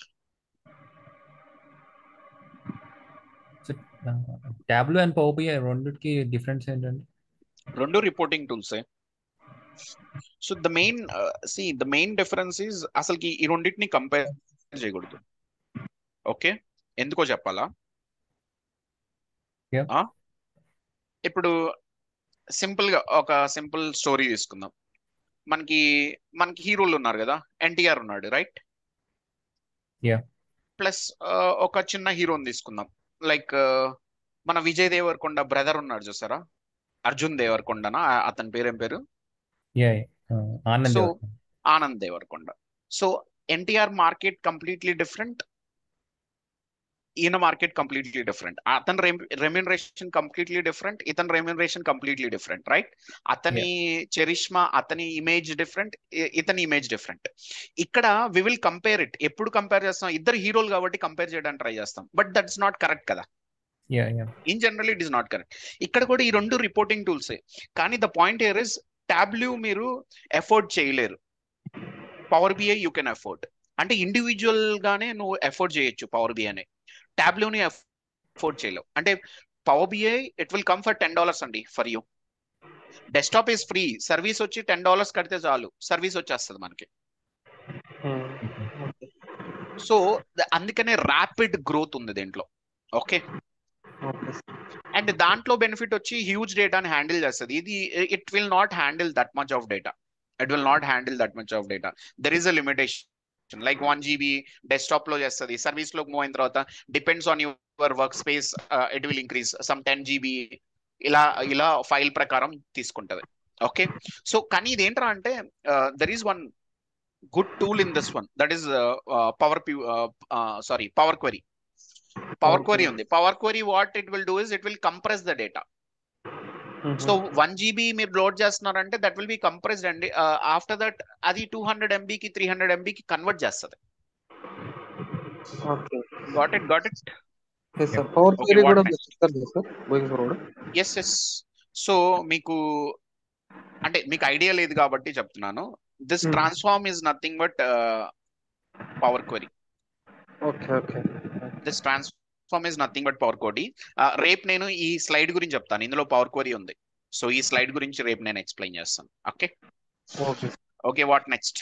J: Tableau and power BI రెండిటికి డిఫరెన్స్ ఏంటండి?
A: రెండు రిపోర్టింగ్ టూల్సే. So the main difference is అసలుకి ఈ రెండింటిని కంపేర్ చేయకూడదు. ఓకే, ఎందుకో చెప్పాలా?
J: Yeah.
A: ఇప్పుడు సింపుల్ గా ఒక సింపుల్ స్టోరీ తీసుకుందాం. మనకి హీరోలు ఉన్నారు కదా, ఎన్టీఆర్ ఉన్నాడు, రైట్?
J: Yeah.
A: ప్లస్ ఒక చిన్న హీరోని తీసుకుందాం, లైక్ మన విజయ్ దేవరకొండ బ్రదర్ ఉన్నాడు చూసారా, అర్జున్ దేవరకొండనా అతని పేరేం పేరు?
J: Yeah. Anand
A: so
J: Devarakonda.
A: Anand Devarakonda. So NTR market completely different, ఈయన మార్కెట్ కంప్లీట్లీ డిఫరెంట్. అతని రెమ్యూనరేషన్ కంప్లీట్లీ డిఫరెంట్, ఇతని రెమ్యూనరేషన్ కంప్లీట్లీ డిఫరెంట్, రైట్? అతని చరిష్మా, అతని ఇమేజ్ డిఫరెంట్, ఇతని ఇమేజ్ డిఫరెంట్. ఇక్కడ వి విల్ కంపేర్ ఇట్. ఎప్పుడు కంపేర్ చేస్తాం? ఇద్దరు హీరోలు కాబట్టి కంపేర్ చేయడానికి ట్రై చేస్తాం, బట్ దట్స్ నాట్ కరెక్ట్ కదా. In general it is not correct. ఇక్కడ కూడా ఈ రెండు రిపోర్టింగ్ టూల్సే, కానీ the point here is Tableau మీరు ఎఫోర్డ్ చేయలేరు, power BI you can afford. అంటే ఇండివిజువల్ గానే నువ్వు ఎఫోర్డ్ చేయొచ్చు పవర్ బిఐని, టాబ్ల్యూని ఎఫోర్డ్ చేయలేవు. అంటే power BI it will come for $10 అండి for you. Desktop is free, service వచ్చి $10 కడితే చాలు, సర్వీస్ వచ్చేస్తుంది మనకి. సో అందుకనే ర్యాపిడ్ గ్రోత్ ఉంది దీంట్లో. ఓకే, అండ్ దాంట్లో బెనిఫిట్ వచ్చి హ్యూజ్ డేటాని హ్యాండిల్ చేస్తుంది. ఇది it will not handle that much of data. There is a limitation. Like 1 GB desktop లో చేస్తుంది, సర్వీస్ లో మూవ్ అయిన తర్వాత depends on your work space, it will increase some 10 GB, ఇలా ఫైల్ ప్రకారం తీసుకుంటది. ఓకే, సో కానీ ఇదేంట్రా అంటే there is one good tool in this one, that is power query. Power query ఉంది. Power query what it will do is it will compress the data. So 1 GB మీరు load చేస్తున్నారంటే that will B compressed అండి. After that అది 200 MB కి 300 MB కి convert చేస్తుంది. Got it?
G: Power query కూడా చేస్తారు sir going forward.
A: Yes. So మీకు ఐడియా లేదు కాబట్టి చెప్తున్నాను. This transform is nothing but power query. This transform is nothing but power query. రేపు నేను ఈ స్లైడ్ గురించి చెప్తాను, ఇందులో పవర్ క్వెరీ ఉంది. సో ఈ స్లైడ్ గురించి రేపు నేను ఎక్స్ప్లెయిన్ చేస్తాను. Okay, what next?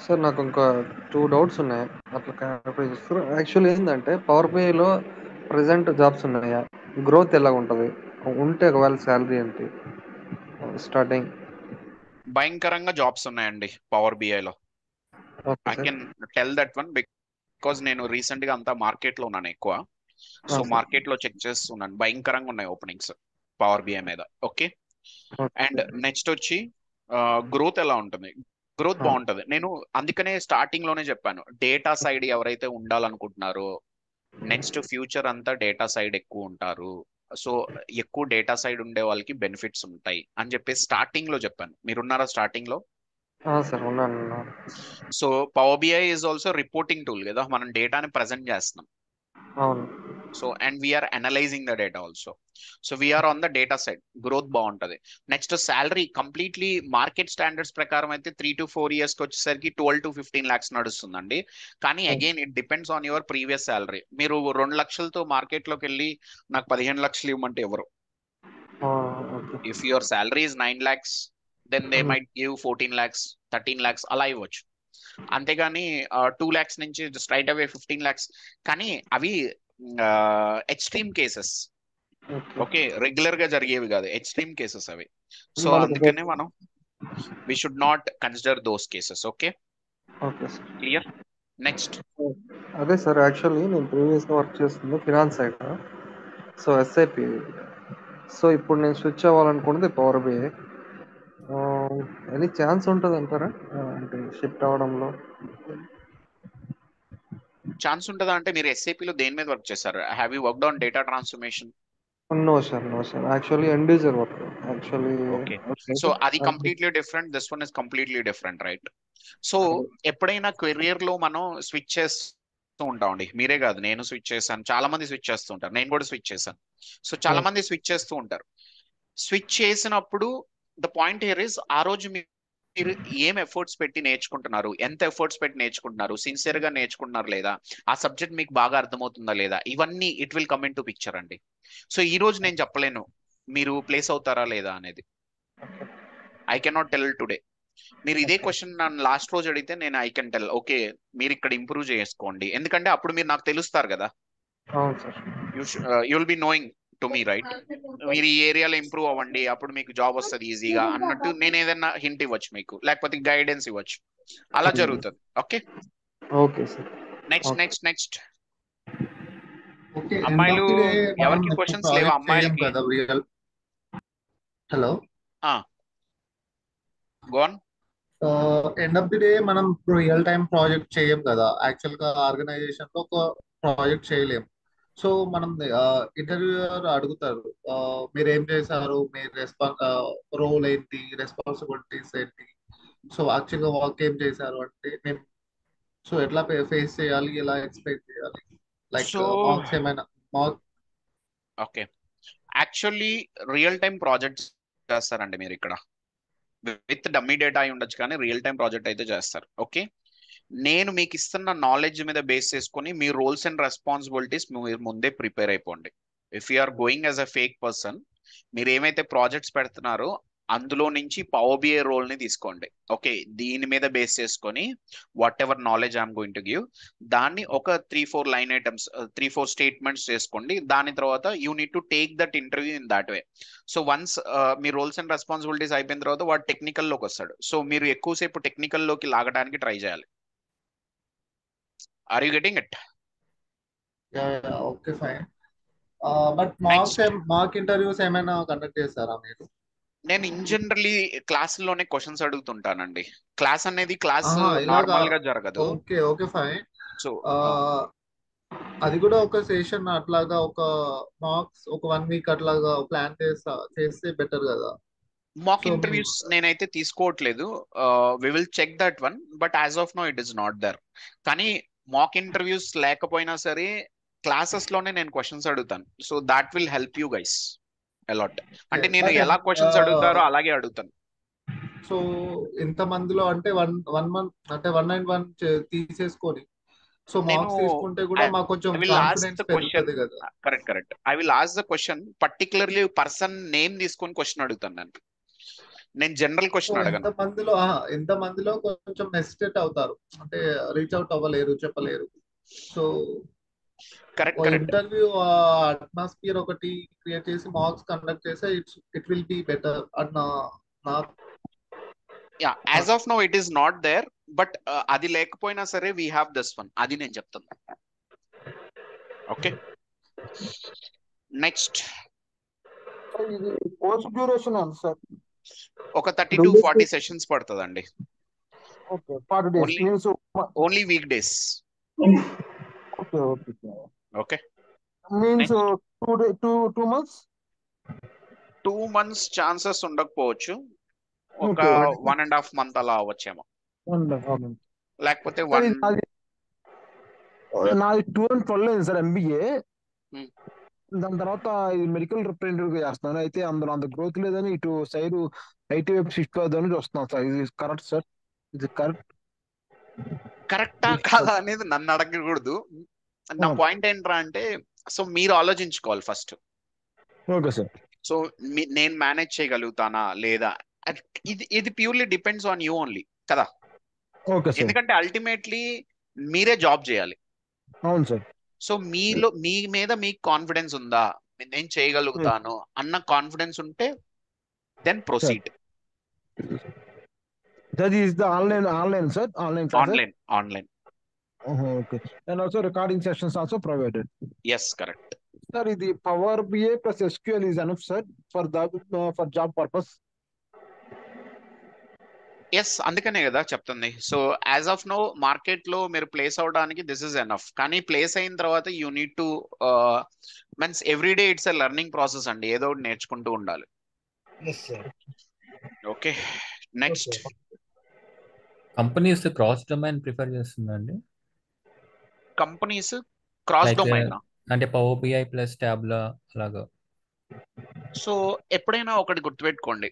G: సార్ నాకు ఇంకా 2 డౌట్స్ ఉన్నాయి, అట్లా క్లారిఫై చేస్తారు. యాక్చువల్లీ ఏంటంటే పవర్ బిఐలో ప్రెసెంట్ జాబ్స్ ఉన్నాయా, గ్రోత్ ఎలా ఉంటుంది, ఉంటే ఒకవేళ శాలరీ ఏంటి స్టార్టింగ్?
A: భయంకరంగా జాబ్స్ ఉన్నాయండి పవర్ బిఐలో. I can tell that one because నేను రీసెంట్ గా అంతా మార్కెట్ లో ఉన్నాను ఎక్కువ. సో మార్కెట్ లో చెక్ చేస్తున్నాను, భయంకరంగా ఉన్నాయి ఓపెనింగ్స్ పవర్ బిఐ మీద. ఓకే, అండ్ నెక్స్ట్ వచ్చి గ్రోత్ ఎలా ఉంటుంది? గ్రోత్ బాగుంటది. నేను అందుకనే స్టార్టింగ్ లోనే చెప్పాను, డేటా సైడ్ ఎవరైతే ఉండాలనుకుంటున్నారో నెక్స్ట్ ఫ్యూచర్ అంతా డేటా సైడ్ ఎక్కువ ఉంటారు. సో ఎక్కువ డేటా సైడ్ ఉండే వాళ్ళకి బెనిఫిట్స్ ఉంటాయి అని చెప్పేసి స్టార్టింగ్ లో చెప్పాను. మీరున్నారా స్టార్టింగ్ లో? So power BI is also reporting tool కదా, మనం డేటాని ప్రజెంట్ చేస్తున్నాం. So and we're analyzing the data also. So we're on the data side. Growth బాగుంటది. Next salary completely market standards ప్రకారం అయితే 3 to 4 years కి వచ్చేసరికి 12 to 15 lakhs నడుస్తుందండి. కానీ again it depends on your previous salary. మీరు 2 లక్షలతో మార్కెట్ లోకి వెళ్ళి నాకు 15 లక్షలు ఇవ్వమంటే ఎవరు? If your salary is 9 lakhs then they might give 14 lakhs 13 lakhs అలా ఇవ్వచ్చు. అంతేగాని 2 lakhs నుంచి స్ట్రైట్ అవే 15 lakhs. కానీ అవి ఎక్స్ట్రీమ్ కేసెస్. ఓకే, రెగ్యులర్ గా జరిగేవి కాదు, ఎక్స్ట్రీమ్ కేసెస్ అవి. సో అందుకనే మనం we should not consider those cases. Okay, clear? Next
G: అదే సార్, యాక్చువల్లీ నేను ప్రీవియస్ గా వర్క్ చేస్తుంది finance side. So SIP. So ఇప్పుడు నేను స్విచ్ అవ్వాలనుకున్నది పవర్ బిఐ. ఎనీ ఛాన్స్ ఉంటుంది అంటారా అంటే షిఫ్ట్ అవడంలో?
A: ఛాన్స్ ఉంటుందా అంటే మీరు ఎస్ఐపి లో దేని మీద వర్క్ చేశారు? Have you worked on data transformation?
G: No sir actually end user work actually.
A: Okay, so అది completely different, this one is completely different, right? So ఎప్పుడైనా కెరియర్ లో మనం స్విచ్ చేస్తూ ఉంటామండి. మీరే కాదు, నేను స్విచ్ చేశాను, చాలా మంది స్విచ్ చేస్తూ ఉంటారు, నేను కూడా స్విచ్ చేశాను. సో చాలా మంది స్విచ్ చేస్తూ ఉంటారు. స్విచ్ చేసినప్పుడు ద పాయింట్ హియర్ ఇస్, ఆ రోజు మీరు ఏం ఎఫర్ట్స్ పెట్టి నేర్చుకుంటున్నారు, ఎంత ఎఫర్ట్స్ పెట్టి నేర్చుకుంటున్నారు, సిన్సియర్ గా నేర్చుకుంటున్నారు లేదా, ఆ సబ్జెక్ట్ మీకు బాగా అర్థమవుతుందా లేదా, ఇవన్నీ it will come in to picture అండి. సో ఈ రోజు నేను చెప్పలేను మీరు ప్లేస్ అవుతారా లేదా అనేది. I cannot tell today. మీరు ఇదే క్వశ్చన్ నన్ను లాస్ట్ రోజు అడిగితే నేను ఐ కెన్ టెల్ ఓకే మీరు ఇక్కడ ఇంప్రూవ్ చేసుకోండి, ఎందుకంటే అప్పుడు మీరు నాకు తెలుస్తారు కదా.
G: అవును sir.
A: You will be knowing to me right. మీరు ఈ ఏరియాలో ఇంప్రూవ్ అవ్వండి అప్పుడు మీకు జాబ్ వస్తుంది ఈజీగా అన్నట్టు నేను ఏదైనా హింట్ ఇవ్వచ్చు మీకు, లేకపోతే గైడెన్స్ ఇవ్వచ్చు, అలా జరుగుతుంది. Okay
G: okay sir.
A: Next next next.
K: Okay, end
A: అమ్మాయిలు
K: ఆఫ్ ది డే మనం
A: ఎవరికి
K: ఎక్కువ
A: క్వశ్చన్స్ లేవా
K: ప్రాజెక్ట్ చేయం
A: అమ్మాయిలకి?
K: కదా real. Hello,
A: gone.
K: End of the day మనం రియల్ టైం ప్రాజెక్ట్ చేయం కదా, యాక్చువల్ గా ఆర్గనైజేషన్ లో ఒక ప్రాజెక్ట్ చేయలేం. సో మనం ఇంటర్వ్యూయర్ అడుగుతారు మీరు ఏం చేశారు, మీ రోల్ ఏంటి, రెస్పాన్సిబిలిటీస్ ఏంటి, సో యాక్చువల్గా వర్క్ ఏం చేశారు అంటే మేము సో ఎట్లా ఫేస్ చేయాలి, ఎలా ఎక్స్పెక్ట్ చేయాలి, లైక్
A: సో
K: మార్క్స్ ఏమైనా mark.
A: Okay, actually real time projects చేస్తారండి మీరు ఇక్కడ. విత్ డమ్మీ డేటా అయి ఉండొచ్చు కానీ రియల్ టైం ప్రాజెక్ట్ అయితే చేస్తారు. ఓకే, నేను మీకు ఇస్తున్న నాలెడ్జ్ మీద బేస్ చేసుకొని మీ రోల్స్ అండ్ రెస్పాన్సిబిలిటీస్ మీరు ముందే ప్రిపేర్ అయిపోండి. If you are going as a fake person, మీరు ఏమైతే ప్రాజెక్ట్స్ పెడుతున్నారో అందులో నుంచి పవర్ బిఐ రోల్ ని తీసుకోండి. ఓకే, దీని మీద బేస్ చేసుకొని what ever knowledge I'm going to give, దాన్ని ఒక 3-4 లైన్ ఐటమ్స్ 3-4 స్టేట్మెంట్స్ చేసుకోండి. దాని తర్వాత you need to take that interview in that way. So once మీ రోల్స్ అండ్ రెస్పాన్సిబిలిటీస్ అయిపోయిన తర్వాత వాడు టెక్నికల్ లోకి వస్తాడు. సో మీరు ఎక్కువసేపు టెక్నికల్ లోకి లాగడానికి ట్రై చేయాలి. Are you getting it?
K: Okay fine. But mock interviews ఏమైనా కండక్ట్ చేస్తారా మీరు?
A: నేను ఇన్ జనరలీ క్లాసుల్లోనే క్వశ్చన్స్ అడుగుతుంటానండి. క్లాస్ అనేది క్లాస్
K: ఇలాగా
A: నార్మల్ గా జరగదు.
K: Okay okay fine.
A: సో
K: అది కూడా ఒక సెషన్ అట్లాగా ఒక మార్క్స్ ఒక 1 వీక్ అట్లాగా ప్లాన్ చేస్తే బెటర్ కదా.
A: మాక్
K: సో
A: ఇంటర్వ్యూస్ నేనైతే తీసుకోవట్లేదు. We will check that one, but as of now it is not there. కానీ మాక్ ఇంటర్వ్యూస్ లేకపోయినా సరే క్లాసెస్ లోనే నేను క్వశ్చన్స్ అడుగుతాను. So that will help you guys a lot. అంటే నేను
K: బట్
A: ఎలా క్వశ్చన్స్ అడుగుతారో అలాగే అడుగుతాను.
K: సో ఇంత మందిలో అంటే వన్ మంత్ అంటే 1 and 1 తీసేసుకొని సో
A: నేను
K: మార్క్స్ తీసుకుంటే కూడా మాకు కొంచెం
A: I will ask
K: confidence
A: the question.
K: పెరుగుతుంది కదా.
A: Correct. I will ask the question particularly person name తీసుకొని క్వశ్చన్ అడుగుతాను. నేను జనరల్
K: సో
A: క్వశ్చన్ అడగను.
K: ఎంత మందిలో కొంచెం హెసిటేట్ అవుతారు, అంటే రీచ్ అవుట్ అవ్వలేరు, చెప్పలేరు. So
A: correct.
K: ఇంటర్వ్యూ అట్మాస్ఫియర్ ఒకటి క్రియేట్ చేసి మార్క్స్ కండక్ట్ చేస్తే ఇట్ విల్ బి బెటర్ అన్న నా.
A: Yeah, as of now it is not there, but అది లేకపోయినా సరే వీ హ్యావ్ దిస్ వన్, అది నేను చెప్తాను. Okay, next.
B: ఇది కోర్స్ డ్యూరేషన్ ఎంత సార్?
A: ఒక 30 to 40 సెషన్స్ పడుతుందండి.
B: Okay, 40 days means
A: only week days.
B: Okay okay sir.
A: Okay,
B: means 2 months.
A: 2 months chances ఉండకపోవచ్చు, ఒక 1.5 month అలా అవ్వచ్చేమో, లేకపోతే
B: నాది 2012 అయింది సార్ ఎంబీఏ. దాని తర్వాత ఇది మెడికల్ రిప్రజెంటేటివ్ చేస్తున్నాను. అయితే అందులో అంత గ్రోత్ లేదని ఇటు సైడ్ ఐటీ వైపు షిఫ్ట్ అవుదామని చూస్తున్నాను సార్. ఇది కరెక్ట్ సార్? ఇది
A: కరెక్టా కాదా అనేది నన్ను అడగకూడదు. నా పాయింట్ ఏంట్రా అంటే, సో మీరు ఆలోచించుకోవాలి ఫస్ట్.
B: Okay sir.
A: సో నేను మేనేజ్ చేయగలుగుతానా లేదా, ఇది purely depends on you only కదా.
B: Okay sir.
A: ఎందుకంటే అల్టిమేట్లీ మీరే జాబ్ చేయాలి.
B: అవును సార్.
A: సో మీ మీద మీకు కాన్ఫిడెన్స్ ఉందా, నేను చేయగలుగుతాను అన్న కాన్ఫిడెన్స్ ఉంటే then proceed.
B: That is the online sir?
A: Online.
B: Okay, and also recording sessions also provided.
A: Yes, correct
B: sir. ఇది power BI plus SQL is enough sir for job purpose?
A: Yes, అందుకనే కదా చెప్తుంది. So as of now market లో మీరు place అవడానికి this is enough. కానీ place అయిన తర్వాత you need to means everyday it's a learning process అండి, ఏదో ఒకటి నేర్చుకుంటూ ఉండాలి. Okay, next.
J: Companies cross domain prefer చేస్తుందండి.
A: కంపెనీస్ క్రాస్ డొమైన్
J: అంటే పవర్ బిఐ ప్లస్ ట్యాబ్లా అలాగా.
A: సో ఎప్పుడైనా ఒకటి గుర్తుపెట్టుకోండి,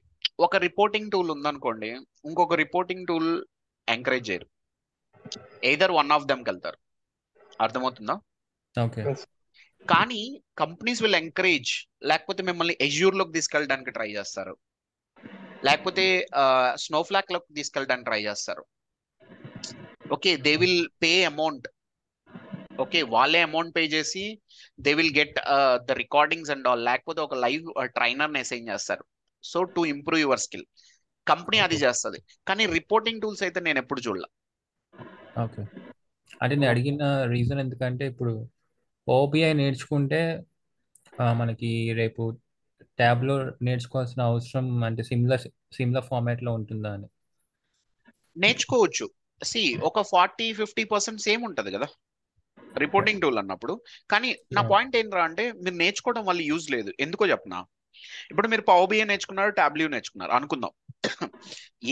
A: ఒక రిపోర్టింగ్ టూల్ ఉందనుకోండి, ఇంకొక రిపోర్టింగ్ టూల్ ఎంకరేజ్ చేయరు, ఎయిదర్ వన్ ఆఫ్ దెమ్కి వెళ్తారు. అర్థమవుతుందా?
J: ఓకే.
A: కానీ కంపెనీస్ విల్ ఎంకరేజ్, లేకపోతే మిమ్మల్ని ఎజ్యూర్ లోకి తీసుకెళ్ళడానికి ట్రై చేస్తారు. లేకపోతే స్నోఫ్లాక్ లోకి తీసుకెళ్ళడానికి ట్రై చేస్తారు. Okay, they will pay amount. Okay, వాళ్ళే అమౌంట్ పే చేసి they will get the recordings and all, లేకపోతే ఒక లైవ్ ట్రైనర్ని అసైన్ చేస్తారు. So to improve your skill company అది చేస్తుంది. కానీ రిపోర్టింగ్ టూల్స్ అయితే నేను ఎప్పుడు చూడలే.
J: ఓకే, అంటే నేను అడిగిన రీజన్ ఎందుకంటే ఇప్పుడు ఓబిఐ నేర్చుకుంటే మనకి రేపు ట్యాబ్లో నేర్చుకోవాల్సిన అవసరం అంటే సిమిలర్ ఫార్మాట్లో ఉంటుందా అని.
A: నేర్చుకోవచ్చు. ఒక 40-50% సేమ్ ఉంటుంది కదా రిపోర్టింగ్ టూల్ అన్నప్పుడు. కానీ నా పాయింట్ ఏంట్రా అంటే మీరు నేర్చుకోవడం వల్ల యూజ్ లేదు. ఎందుకో చెప్పనా, ఇప్పుడు మీరు పవర్ బిఐ నేర్చుకున్నారు, టాబ్ల్యూ నేర్చుకున్నారు అనుకుందాం.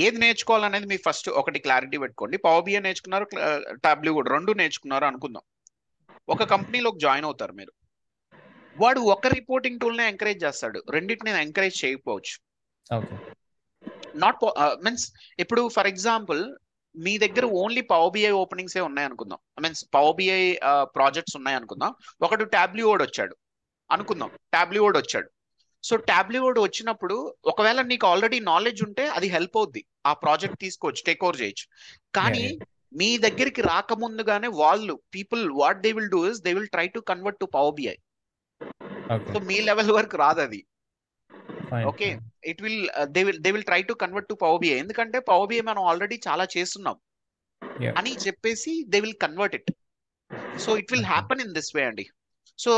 A: ఏది నేర్చుకోవాలనేది మీరు ఫస్ట్ ఒకటి క్లారిటీ పెట్టుకోండి. పవర్ బిఐ నేర్చుకున్నారు, టాబ్ల్యూ కూడా రెండు నేర్చుకున్నారు అనుకుందాం. ఒక కంపెనీలోకి జాయిన్ అవుతారు మీరు, వాడు ఒక రిపోర్టింగ్ టూల్నే ఎంకరేజ్ చేస్తాడు, రెండింటిని ఎంకరేజ్ చేయకపోవచ్చు. నాట్ మీన్స్ ఇప్పుడు ఫర్ ఎగ్జాంపుల్ మీ దగ్గర ఓన్లీ పవర్ బిఐ ఓపెనింగ్స్ ఏ ఉన్నాయి అనుకుందాం, మీన్స్ పవర్ బిఐ ప్రాజెక్ట్స్ ఉన్నాయి అనుకుందాం. ఒకటి టాబ్ల్యూ వర్డ్ వచ్చాడు అనుకుందాం, టాబ్ల్యూ వర్డ్ వచ్చాడు. సో టాబ్ల్యూ వర్డ్ వచ్చినప్పుడు ఒకవేళ నీకు ఆల్రెడీ నాలెడ్జ్ ఉంటే అది హెల్ప్ అవుద్ది, ఆ ప్రాజెక్ట్ తీసుకోవచ్చు, టేక్ ఓవర్ చేయొచ్చు. కానీ మీ దగ్గరికి రాకముందుగానే వాళ్ళు people what they will do is they will try to convert to power BI. So మీ లెవెల్ వరకు రాదు అది. Okay, it will they will try to convert to power BI. ఎందుకంటే పవర్ బిఐ మనం ఆల్రెడీ చాలా చేస్తున్నాం అని చెప్పేసి they will convert it. So it will happen in this way అండి. సో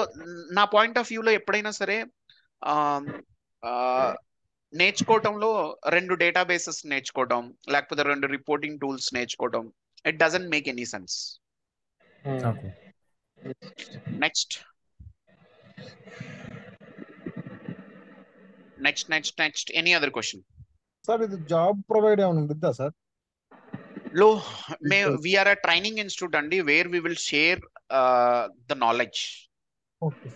A: నా పాయింట్ ఆఫ్ వ్యూలో ఎప్పుడైనా సరే నేర్చుకోవటంలో 2 డేటాబేసెస్ నేర్చుకోవటం, లేకపోతే 2 రిపోర్టింగ్ టూల్స్ నేర్చుకోవటం, it doesn't make any sense. Next any other question?
B: Sir ఇది జాబ్ ప్రొవైడ్ ఏమైనా ఉంటుందా sir?
A: We are a training institute అండి, where we will share the knowledge. Okay.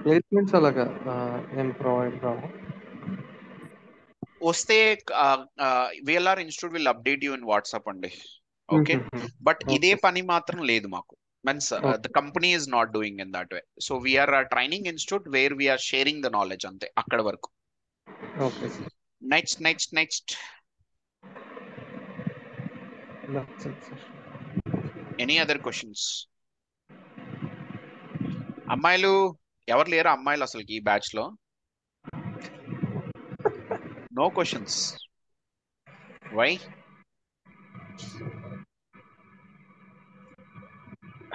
G: Placements అలాగా ఏం ప్రొవైడ్ కావు.
A: వస్తే VLR Institute will update you in WhatsApp అండి. Okay, but ఇదే పని మాత్రం లేదు మాకు. Means the company is not doing in that way. So we are a training institute where we are sharing the knowledge అంతే, అక్కడ వరకు.
G: Okay.
A: Next any other questions? అమ్మాయిలు ఎవరు లేరా? అమ్మాయిలు అసలు ఈ బ్యాచ్ లో నో క్వశ్చన్స్. వై?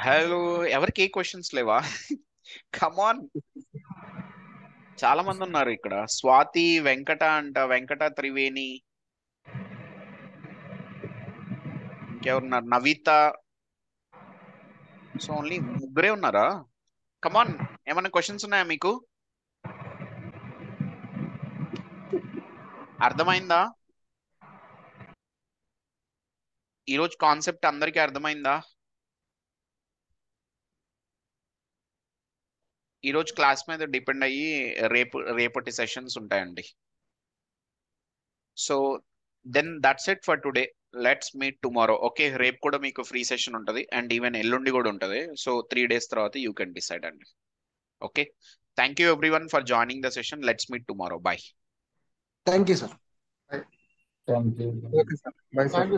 A: హలో, ఎవరికి ఏ క్వశ్చన్స్ లేవా? కమాన్, చాలా మంది ఉన్నారు ఇక్కడ. స్వాతి, వెంకట అంట, వెంకట త్రివేణి, ఇంకెవరున్నారు? నవిత. సో ఓన్లీ ముగ్గురే ఉన్నారా? కమాన్, ఏమైనా క్వశ్చన్స్ ఉన్నాయా మీకు? అర్థమైందా? ఈరోజు కాన్సెప్ట్ అందరికీ అర్థమైందా? ఈరోజు క్లాస్ మీద డిపెండ్ అయ్యి రేపటి సెషన్స్ ఉంటాయండి. So then that's it for today. Let's meet tomorrow. Okay, రేపు కూడా మీకు ఫ్రీ సెషన్ ఉంటుంది అండ్ ఈవెన్ ఎల్లుండి కూడా ఉంటుంది. సో 3 days తర్వాత యూ కెన్ డిసైడ్ అండి. Okay, thank you everyone for joining the session. Let's meet tomorrow. Bye.
B: Thank you sir.
G: Okay sir, bye sir.